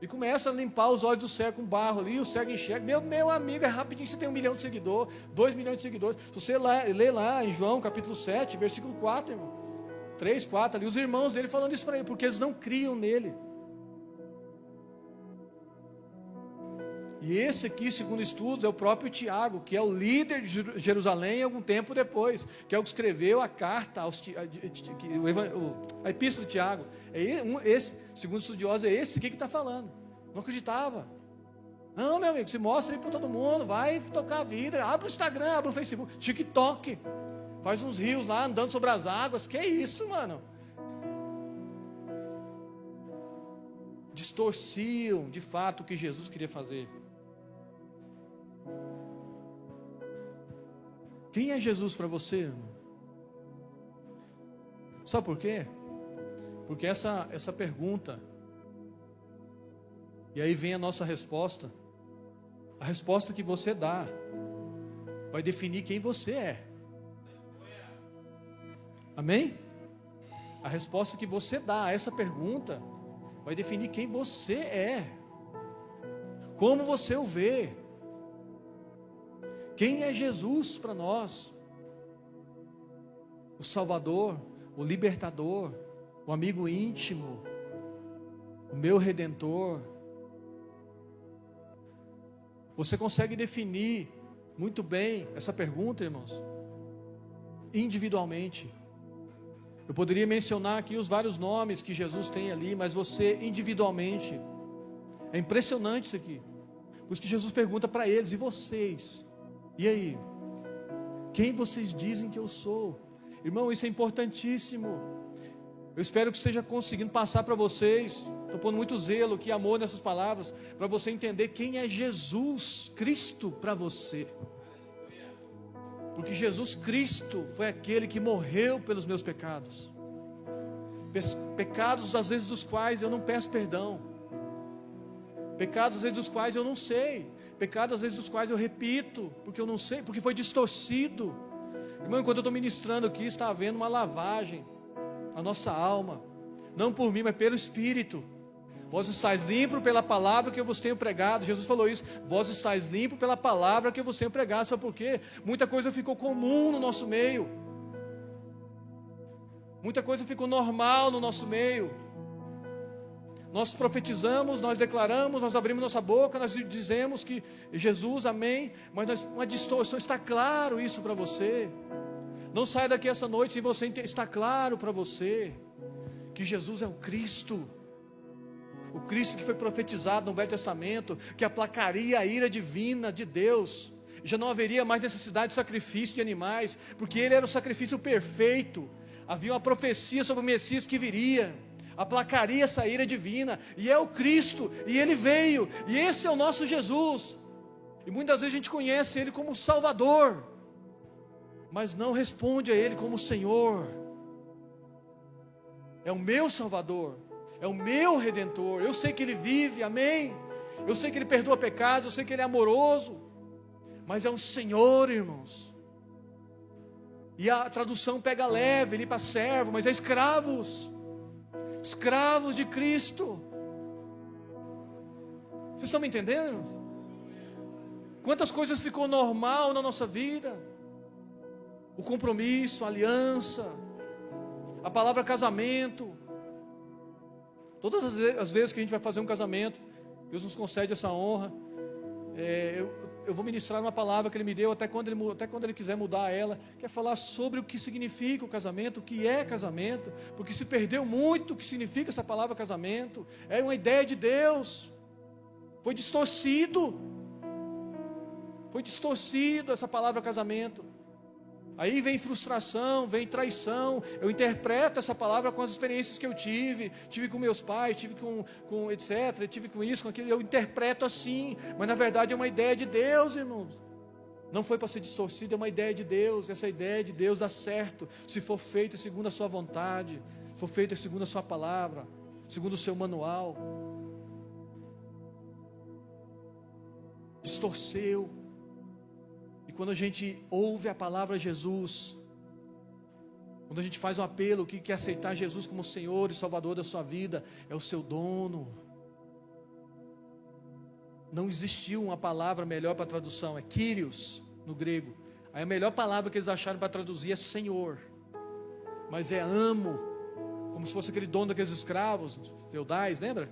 E começa a limpar os olhos do cego com barro ali, o cego enxerga. Meu amigo, é rapidinho, você tem 1 milhão de seguidores, 2 milhões de seguidores. Se você lê lá em João, capítulo 7, versículo 4, irmão. 3, 4, ali, os irmãos dele falando isso para ele, porque eles não criam nele. E esse aqui, segundo estudos, é o próprio Tiago, que é o líder de Jerusalém algum tempo depois, que é o que escreveu a carta, a epístola de Tiago. Esse, segundo estudiosos, é esse aqui que está falando. Não acreditava. Não, meu amigo, se mostra aí para todo mundo, vai tocar a vida, abre o Instagram, abre o Facebook, TikTok, faz uns rios lá, andando sobre as águas, que é isso, mano? Distorciam, de fato, o que Jesus queria fazer. Quem é Jesus para você, irmão? Sabe por quê? Porque essa pergunta, e aí vem a nossa resposta, a resposta que você dá, vai definir quem você é. Amém? A resposta que você dá a essa pergunta, vai definir quem você é. Como você o vê. Quem é Jesus para nós? O Salvador, o Libertador, o amigo íntimo, o meu Redentor. Você consegue definir muito bem essa pergunta, irmãos? Individualmente. Eu poderia mencionar aqui os vários nomes que Jesus tem ali, mas você individualmente. É impressionante isso aqui. Por isso que Jesus pergunta para eles, e vocês? E aí? Quem vocês dizem que eu sou? Irmão, isso é importantíssimo. Eu espero que esteja conseguindo passar para vocês. Estou pondo muito zelo aqui, amor nessas palavras, para você entender quem é Jesus Cristo para você. Porque Jesus Cristo foi aquele que morreu pelos meus pecados. Pecados às vezes dos quais eu não peço perdão. Pecados às vezes dos quais eu não sei. Pecados às vezes dos quais eu repito, porque eu não sei, porque foi distorcido. Irmão, enquanto eu estou ministrando aqui, está havendo uma lavagem na nossa alma. Não por mim, mas pelo Espírito. Vós estáis limpos pela palavra que eu vos tenho pregado. Jesus falou isso. Vós estáis limpos pela palavra que eu vos tenho pregado. Sabe por quê? Muita coisa ficou comum no nosso meio. Muita coisa ficou normal no nosso meio. Nós profetizamos, nós declaramos, nós abrimos nossa boca, nós dizemos que Jesus, amém. Mas uma distorção, está claro isso para você. Não saia daqui essa noite sem você está claro para você que Jesus é o Cristo. O Cristo que foi profetizado no Velho Testamento, que aplacaria a ira divina de Deus. Já não haveria mais necessidade de sacrifício de animais, porque Ele era o sacrifício perfeito. Havia uma profecia sobre o Messias que viria, aplacaria essa ira divina, e é o Cristo, e Ele veio, e esse é o nosso Jesus. E muitas vezes a gente conhece Ele como Salvador, mas não responde a Ele como Senhor. É o meu Salvador, é o meu Redentor. Eu sei que Ele vive, amém. Eu sei que Ele perdoa pecados, eu sei que Ele é amoroso, mas é um Senhor, irmãos. E a tradução pega leve, ele para servo, mas é escravos. Escravos de Cristo. Vocês estão me entendendo? Quantas coisas ficou normal na nossa vida? O compromisso, a aliança, a palavra casamento. Todas as vezes que a gente vai fazer um casamento, Deus nos concede essa honra. Eu vou ministrar uma palavra que Ele me deu, até quando Ele quiser mudar ela, que é falar sobre o que significa o casamento, o que é casamento, porque se perdeu muito o que significa essa palavra casamento. É uma ideia de Deus, foi distorcido essa palavra casamento. Aí vem frustração, vem traição. Eu interpreto essa palavra com as experiências que eu tive com meus pais, tive com etc, tive com isso, com aquilo. Eu interpreto assim, mas na verdade é uma ideia de Deus, irmãos. Não foi para ser distorcida, é uma ideia de Deus. Essa ideia de Deus dá certo se for feita segundo a sua vontade, se for feita segundo a sua palavra, segundo o seu manual. Distorceu. E quando a gente ouve a palavra Jesus, quando a gente faz um apelo que quer aceitar Jesus como Senhor e Salvador da sua vida, é o seu dono. Não existiu uma palavra melhor para tradução, é Kyrios no grego. Aí a melhor palavra que eles acharam para traduzir é Senhor, mas é amo, como se fosse aquele dono daqueles escravos feudais, lembra?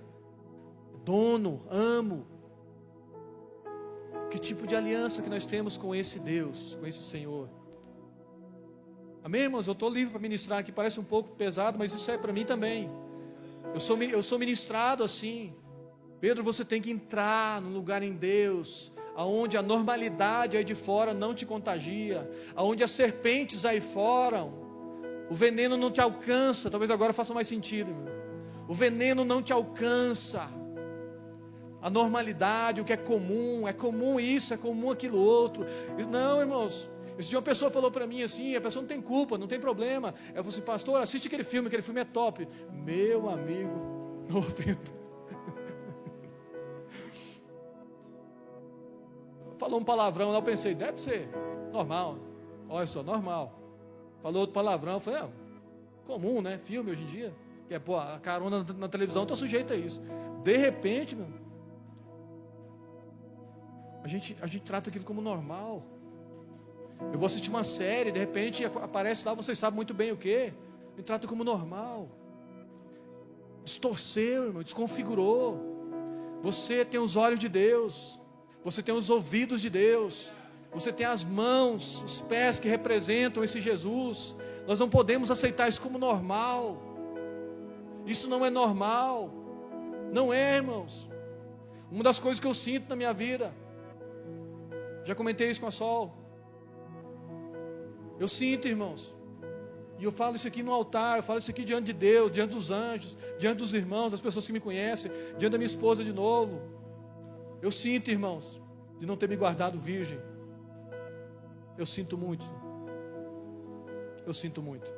Dono, amo. Que tipo de aliança que nós temos com esse Deus, com esse Senhor? Amém, irmãos? Eu estou livre para ministrar aqui, parece um pouco pesado, mas isso é para mim também. Eu sou ministrado assim. Pedro, você tem que entrar num lugar em Deus, aonde a normalidade aí de fora não te contagia, aonde as serpentes aí fora, o veneno não te alcança. Talvez agora faça mais sentido, irmão. O veneno não te alcança. A normalidade, o que é comum isso, é comum aquilo outro. Não, irmãos. Esse dia uma pessoa falou para mim assim, a pessoa não tem culpa, não tem problema. Eu falei assim, pastor, assiste aquele filme é top. Meu amigo, falou um palavrão lá, eu pensei, deve ser normal. Olha só, normal. Falou outro palavrão, eu falei, comum, né? Filme hoje em dia. Que é, a carona na televisão está sujeita a isso. De repente, meu, a gente trata aquilo como normal. Eu vou assistir uma série, de repente aparece lá, vocês sabem muito bem o que. Me trata como normal. Distorceu, irmão, desconfigurou. Você tem os olhos de Deus, você tem os ouvidos de Deus, você tem as mãos, os pés que representam esse Jesus. Nós não podemos aceitar isso como normal. Isso não é normal. Não é, irmãos. Uma das coisas que eu sinto na minha vida, já comentei isso com a Sol. Eu sinto, irmãos, e eu falo isso aqui no altar, eu falo isso aqui diante de Deus, diante dos anjos, diante dos irmãos, das pessoas que me conhecem, diante da minha esposa de novo. Eu sinto, irmãos, de não ter me guardado virgem. Eu sinto muito. Eu sinto muito.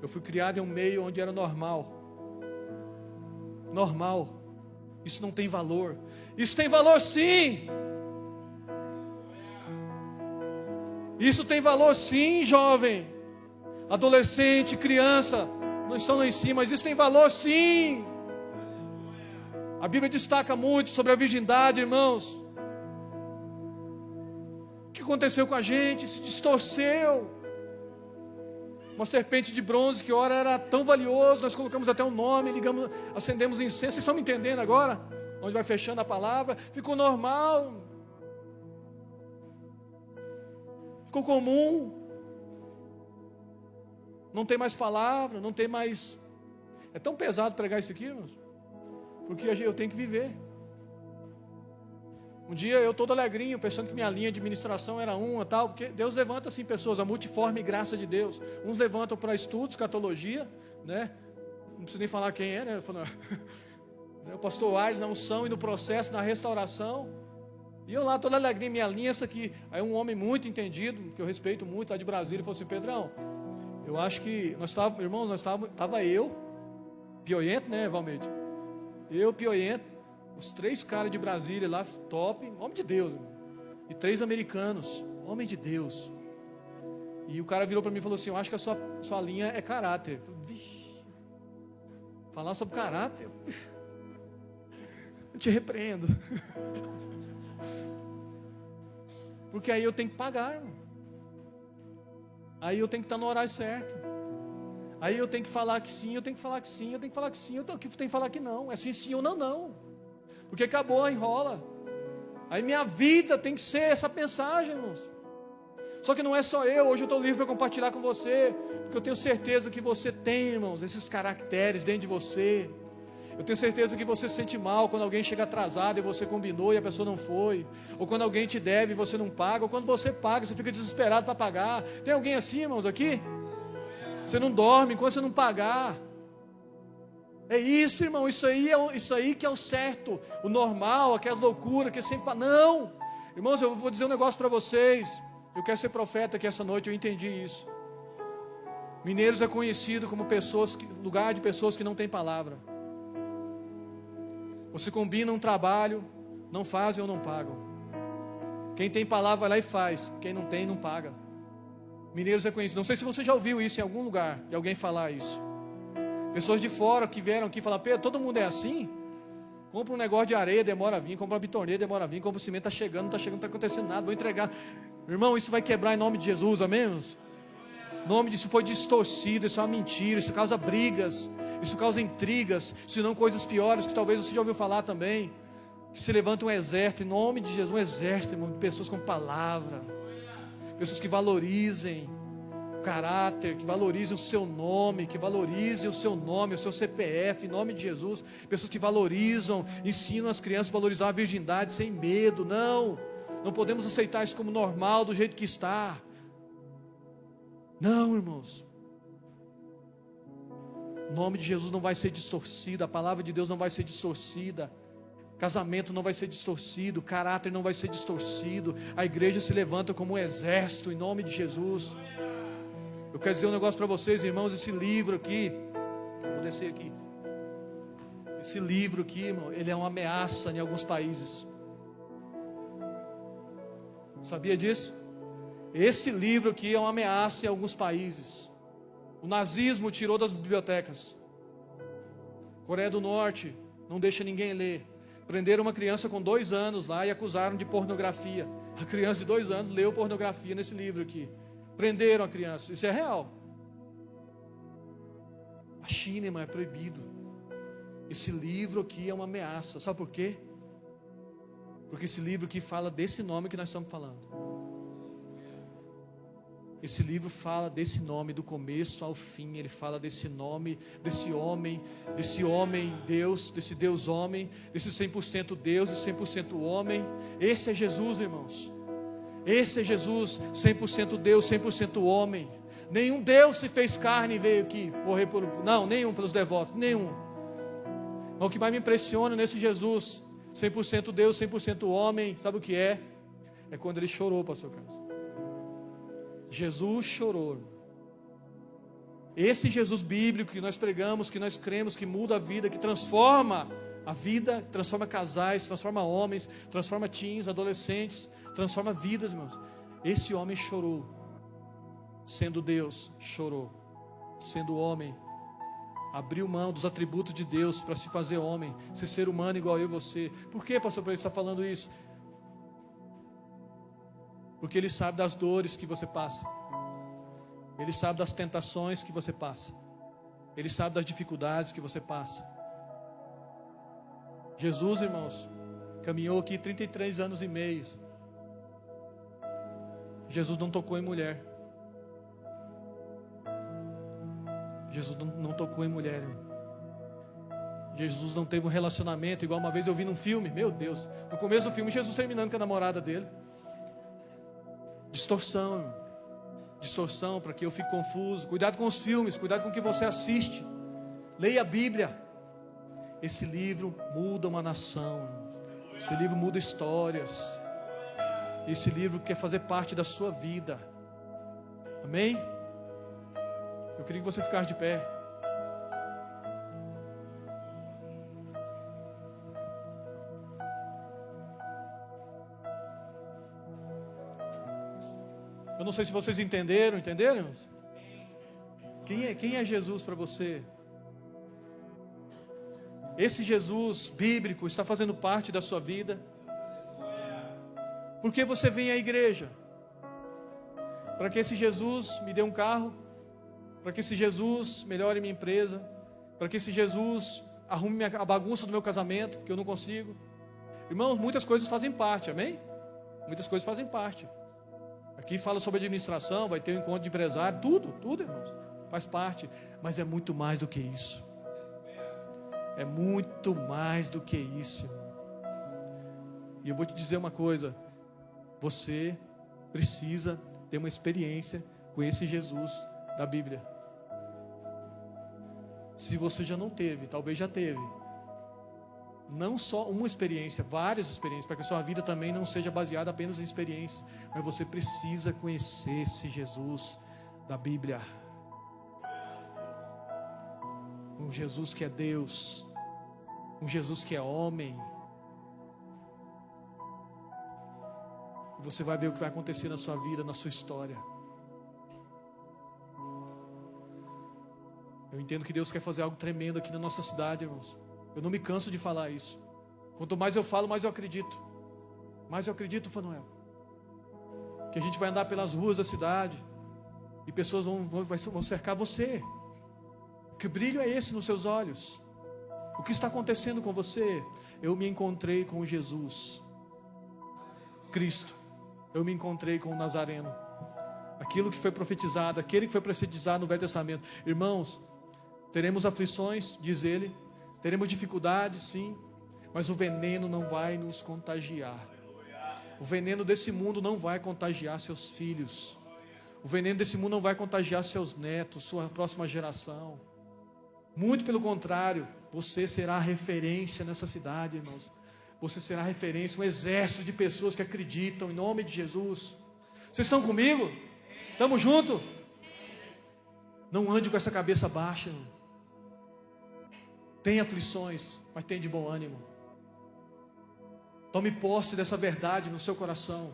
Eu fui criado em um meio onde era normal. Normal. Isso não tem valor. Isso tem valor sim. Isso tem valor sim, jovem, adolescente, criança. não estão lá em cima, mas isso tem valor sim. A Bíblia destaca muito sobre a virgindade, irmãos. O que aconteceu com a gente? Se distorceu. Uma serpente de bronze que ora era tão valioso, nós colocamos até um nome, ligamos, acendemos incenso. Vocês estão me entendendo agora? Onde vai fechando a palavra, ficou normal, ficou comum, não tem mais palavra, não tem mais. É tão pesado pregar isso aqui, irmãos, porque eu tenho que viver. Um dia eu todo alegrinho, pensando que minha linha de ministração era uma tal, porque Deus levanta assim pessoas, a multiforme graça de Deus. Uns levantam para estudos, escatologia, né? Não preciso nem falar quem é, né? O pastor Aires na unção e no processo, na restauração. E eu lá todo alegrinho, minha linha é essa aqui. Aí um homem muito entendido, que eu respeito muito, lá de Brasília, falou assim: Pedrão, eu acho que estava eu, Pioento, né, Valmeide? Eu, Pioento, os 3 caras de Brasília lá, top, homem de Deus, irmão. E 3 americanos, homem de Deus. E o cara virou para mim e falou assim: eu acho que a sua linha é caráter. Eu falei: vixe, falar sobre caráter, eu te repreendo. Porque aí eu tenho que pagar, irmão. Aí eu tenho que estar no horário certo. Aí eu tenho que falar que sim, eu tenho que falar que sim, eu tenho que falar que sim, eu tenho que falar que não. É sim ou não. Porque acabou, enrola. Aí minha vida tem que ser essa mensagem, irmãos. Só que não é só eu, hoje eu estou livre para compartilhar com você, porque eu tenho certeza que você tem, irmãos, esses caracteres dentro de você. Eu tenho certeza que você se sente mal quando alguém chega atrasado e você combinou e a pessoa não foi. Ou quando alguém te deve e você não paga. Ou quando você paga, você fica desesperado para pagar. Tem alguém assim, irmãos, aqui? Você não dorme enquanto você não pagar. É isso, irmão, isso aí que é o certo, o normal, aquelas loucuras que sempre... Não, irmãos, eu vou dizer um negócio para vocês. Eu quero ser profeta aqui essa noite, eu entendi isso. Mineiros é conhecido como lugar de pessoas que não têm palavra. Você combina um trabalho, não fazem ou não pagam. Quem tem palavra vai lá e faz, quem não tem, não paga. Mineiros é conhecido, não sei se você já ouviu isso em algum lugar, de alguém falar isso. Pessoas de fora que vieram aqui falar: Pedro, todo mundo é assim? Compra um negócio de areia, demora a vir. Compra uma bitorneira, demora a vir. Compra o cimento, está chegando, não está acontecendo nada, vou entregar. Irmão, isso vai quebrar em nome de Jesus, amém? O nome disso foi distorcido, isso é uma mentira, isso causa brigas, isso causa intrigas, se não coisas piores que talvez você já ouviu falar também. Que se levanta um exército, em nome de Jesus, um exército, irmão, de pessoas com palavra, pessoas que valorizem caráter, que valorizem o seu nome, o seu CPF, em nome de Jesus. Pessoas que valorizam, ensinam as crianças a valorizar a virgindade sem medo. Não podemos aceitar isso como normal, do jeito que está. Não, irmãos. O nome de Jesus não vai ser distorcido, a palavra de Deus não vai ser distorcida. Casamento não vai ser distorcido, caráter não vai ser distorcido. A igreja se levanta como um exército, em nome de Jesus. Eu quero dizer um negócio para vocês, irmãos. Esse livro aqui, vou descer aqui. Esse livro aqui, irmão, ele é uma ameaça em alguns países. Sabia disso? Esse livro aqui é uma ameaça em alguns países. O nazismo tirou das bibliotecas. Coreia do Norte não deixa ninguém ler. Prenderam uma criança com 2 anos lá e acusaram de pornografia. A criança de 2 anos leu pornografia nesse livro aqui. Prenderam a criança, isso é real. A China, irmão, é proibido. Esse livro aqui é uma ameaça, sabe por quê? Porque esse livro aqui fala desse nome que nós estamos falando. Esse livro fala desse nome do começo ao fim. Ele fala desse nome, desse homem Deus, desse Deus homem, desse 100% Deus e 100% homem. Esse é Jesus, irmãos. Esse é Jesus, 100% Deus, 100% homem. Nenhum Deus se fez carne e veio aqui morrer por... Não, nenhum pelos devotos, nenhum. Mas o que mais me impressiona nesse Jesus, 100% Deus, 100% homem, sabe o que é? É quando ele chorou, pastor Carlos. Jesus chorou. Esse Jesus bíblico que nós pregamos, que nós cremos, que muda a vida, que transforma a vida, transforma casais, transforma homens, transforma teens, adolescentes, transforma vidas, irmãos. Esse homem chorou. Sendo Deus, chorou. Sendo homem, Abriu mão dos atributos de Deus para se fazer homem, ser ser humano igual eu e você. Por que, pastor, ele está falando isso? Porque Ele sabe das dores que você passa. Ele sabe das tentações que você passa. Ele sabe das dificuldades que você passa. Jesus, irmãos, caminhou aqui 33 anos e meio. Jesus não tocou em mulher. Jesus não tocou em mulher, irmão. Jesus não teve um relacionamento, igual uma vez eu vi num filme, meu Deus, no começo do filme, Jesus terminando com a namorada dele. Distorção, irmão. Distorção para que eu fique confuso. Cuidado com os filmes, cuidado com o que você assiste. Leia a Bíblia. Esse livro muda uma nação. Esse livro muda histórias. Esse livro quer fazer parte da sua vida. Amém? Eu queria que você ficasse de pé. Eu não sei se vocês entenderam? Quem é Jesus para você? Esse Jesus bíblico está fazendo parte da sua vida? Por que você vem à igreja? Para que esse Jesus me dê um carro? Para que esse Jesus melhore minha empresa? Para que esse Jesus arrume a bagunça do meu casamento, que eu não consigo? Irmãos, muitas coisas fazem parte, amém? Muitas coisas fazem parte. Aqui fala sobre administração, vai ter um encontro de empresário, tudo, irmãos, faz parte. Mas é muito mais do que isso. É muito mais do que isso, irmão. E eu vou te dizer uma coisa. Você precisa ter uma experiência com esse Jesus da Bíblia. Se você já não teve, talvez já teve. Não só uma experiência, várias experiências, para que a sua vida também não seja baseada apenas em experiências. Mas você precisa conhecer esse Jesus da Bíblia. Um Jesus que é Deus. Um Jesus que é homem. E você vai ver o que vai acontecer na sua vida, na sua história. Eu entendo que Deus quer fazer algo tremendo aqui na nossa cidade, irmãos. Eu não me canso de falar isso. Quanto mais eu falo, mais eu acredito. Mais eu acredito, Fanuel. Que a gente vai andar pelas ruas da cidade e pessoas vão cercar você. Que brilho é esse nos seus olhos? O que está acontecendo com você? Eu me encontrei com Jesus Cristo. Eu me encontrei com o Nazareno. Aquilo que foi profetizado, aquele que foi profetizado no Velho Testamento. Irmãos, teremos aflições, diz ele. Teremos dificuldades, sim, mas o veneno não vai nos contagiar. O veneno desse mundo não vai contagiar seus filhos. O veneno desse mundo não vai contagiar seus netos, sua próxima geração. Muito pelo contrário, você será a referência nessa cidade, irmãos. Você será a referência, um exército de pessoas que acreditam em nome de Jesus. Vocês estão comigo? Estamos juntos? Não ande com essa cabeça baixa, irmão. Tem aflições, mas tem de bom ânimo. Tome posse dessa verdade no seu coração.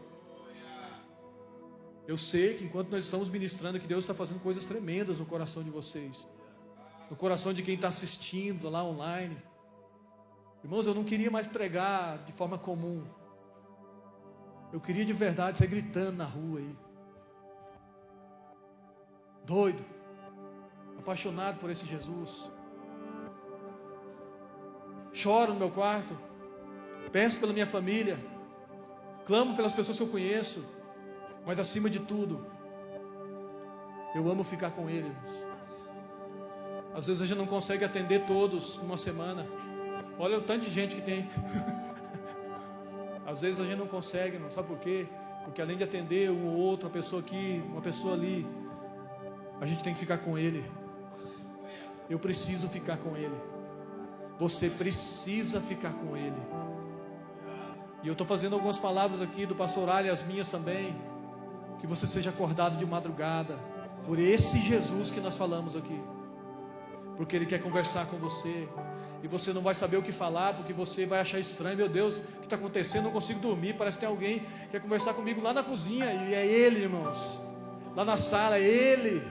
Eu sei que enquanto nós estamos ministrando, que Deus está fazendo coisas tremendas no coração de vocês. No coração de quem está assistindo lá online. Irmãos, eu não queria mais pregar de forma comum. Eu queria de verdade sair gritando na rua aí. Doido. Apaixonado por esse Jesus. Choro no meu quarto, peço pela minha família, clamo pelas pessoas que eu conheço, mas acima de tudo, eu amo ficar com Ele. Às vezes a gente não consegue atender todos numa semana. Olha o tanto de gente que tem. Às vezes a gente não consegue, não sabe por quê? Porque além de atender um ou outro, uma pessoa aqui, uma pessoa ali, a gente tem que ficar com Ele. Eu preciso ficar com Ele. Você precisa ficar com Ele. E eu estou fazendo algumas palavras aqui do pastor Ali, as minhas também. Que você seja acordado de madrugada por esse Jesus que nós falamos aqui. Porque Ele quer conversar com você. E você não vai saber o que falar, porque você vai achar estranho. Meu Deus, o que está acontecendo? Não consigo dormir. Parece que tem alguém que quer conversar comigo lá na cozinha. E é Ele, irmãos. Lá na sala, é Ele.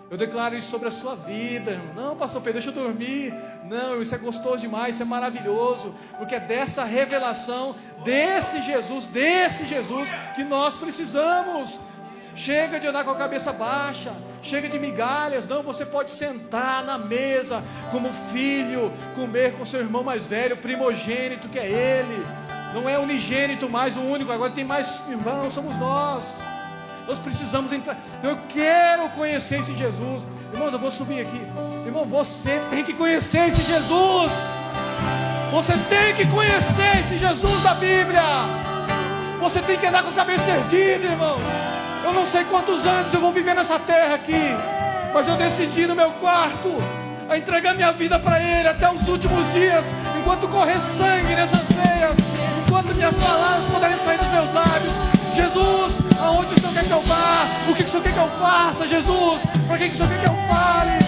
Eu declaro isso sobre a sua vida, irmão. Não, pastor Pedro, deixa eu dormir. Não, isso é gostoso demais, isso é maravilhoso, porque é dessa revelação, desse Jesus que nós precisamos. Chega de andar com a cabeça baixa, chega de migalhas. Não, você pode sentar na mesa como filho, comer com seu irmão mais velho, primogênito que é ele. Não é unigênito mais, o único, agora tem mais irmãos, somos nós. Nós precisamos entrar. Eu quero conhecer esse Jesus. Irmãos, eu vou subir aqui. Irmão, você tem que conhecer esse Jesus. Você tem que conhecer esse Jesus da Bíblia. Você tem que andar com a cabeça erguida, irmão. Eu não sei quantos anos eu vou viver nessa terra aqui, mas eu decidi no meu quarto a entregar minha vida para Ele até os últimos dias, enquanto correr sangue nessas veias, enquanto minhas palavras puderem sair dos meus lábios. Jesus, aonde o Senhor quer que eu vá? O que o Senhor quer que eu faça, Jesus? Para que o Senhor quer que eu fale?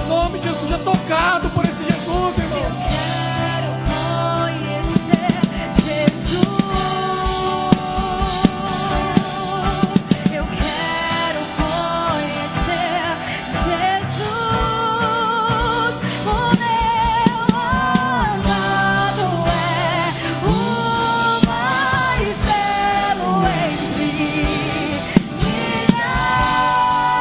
Em nome de Jesus, seja tocado por esse Jesus, irmão.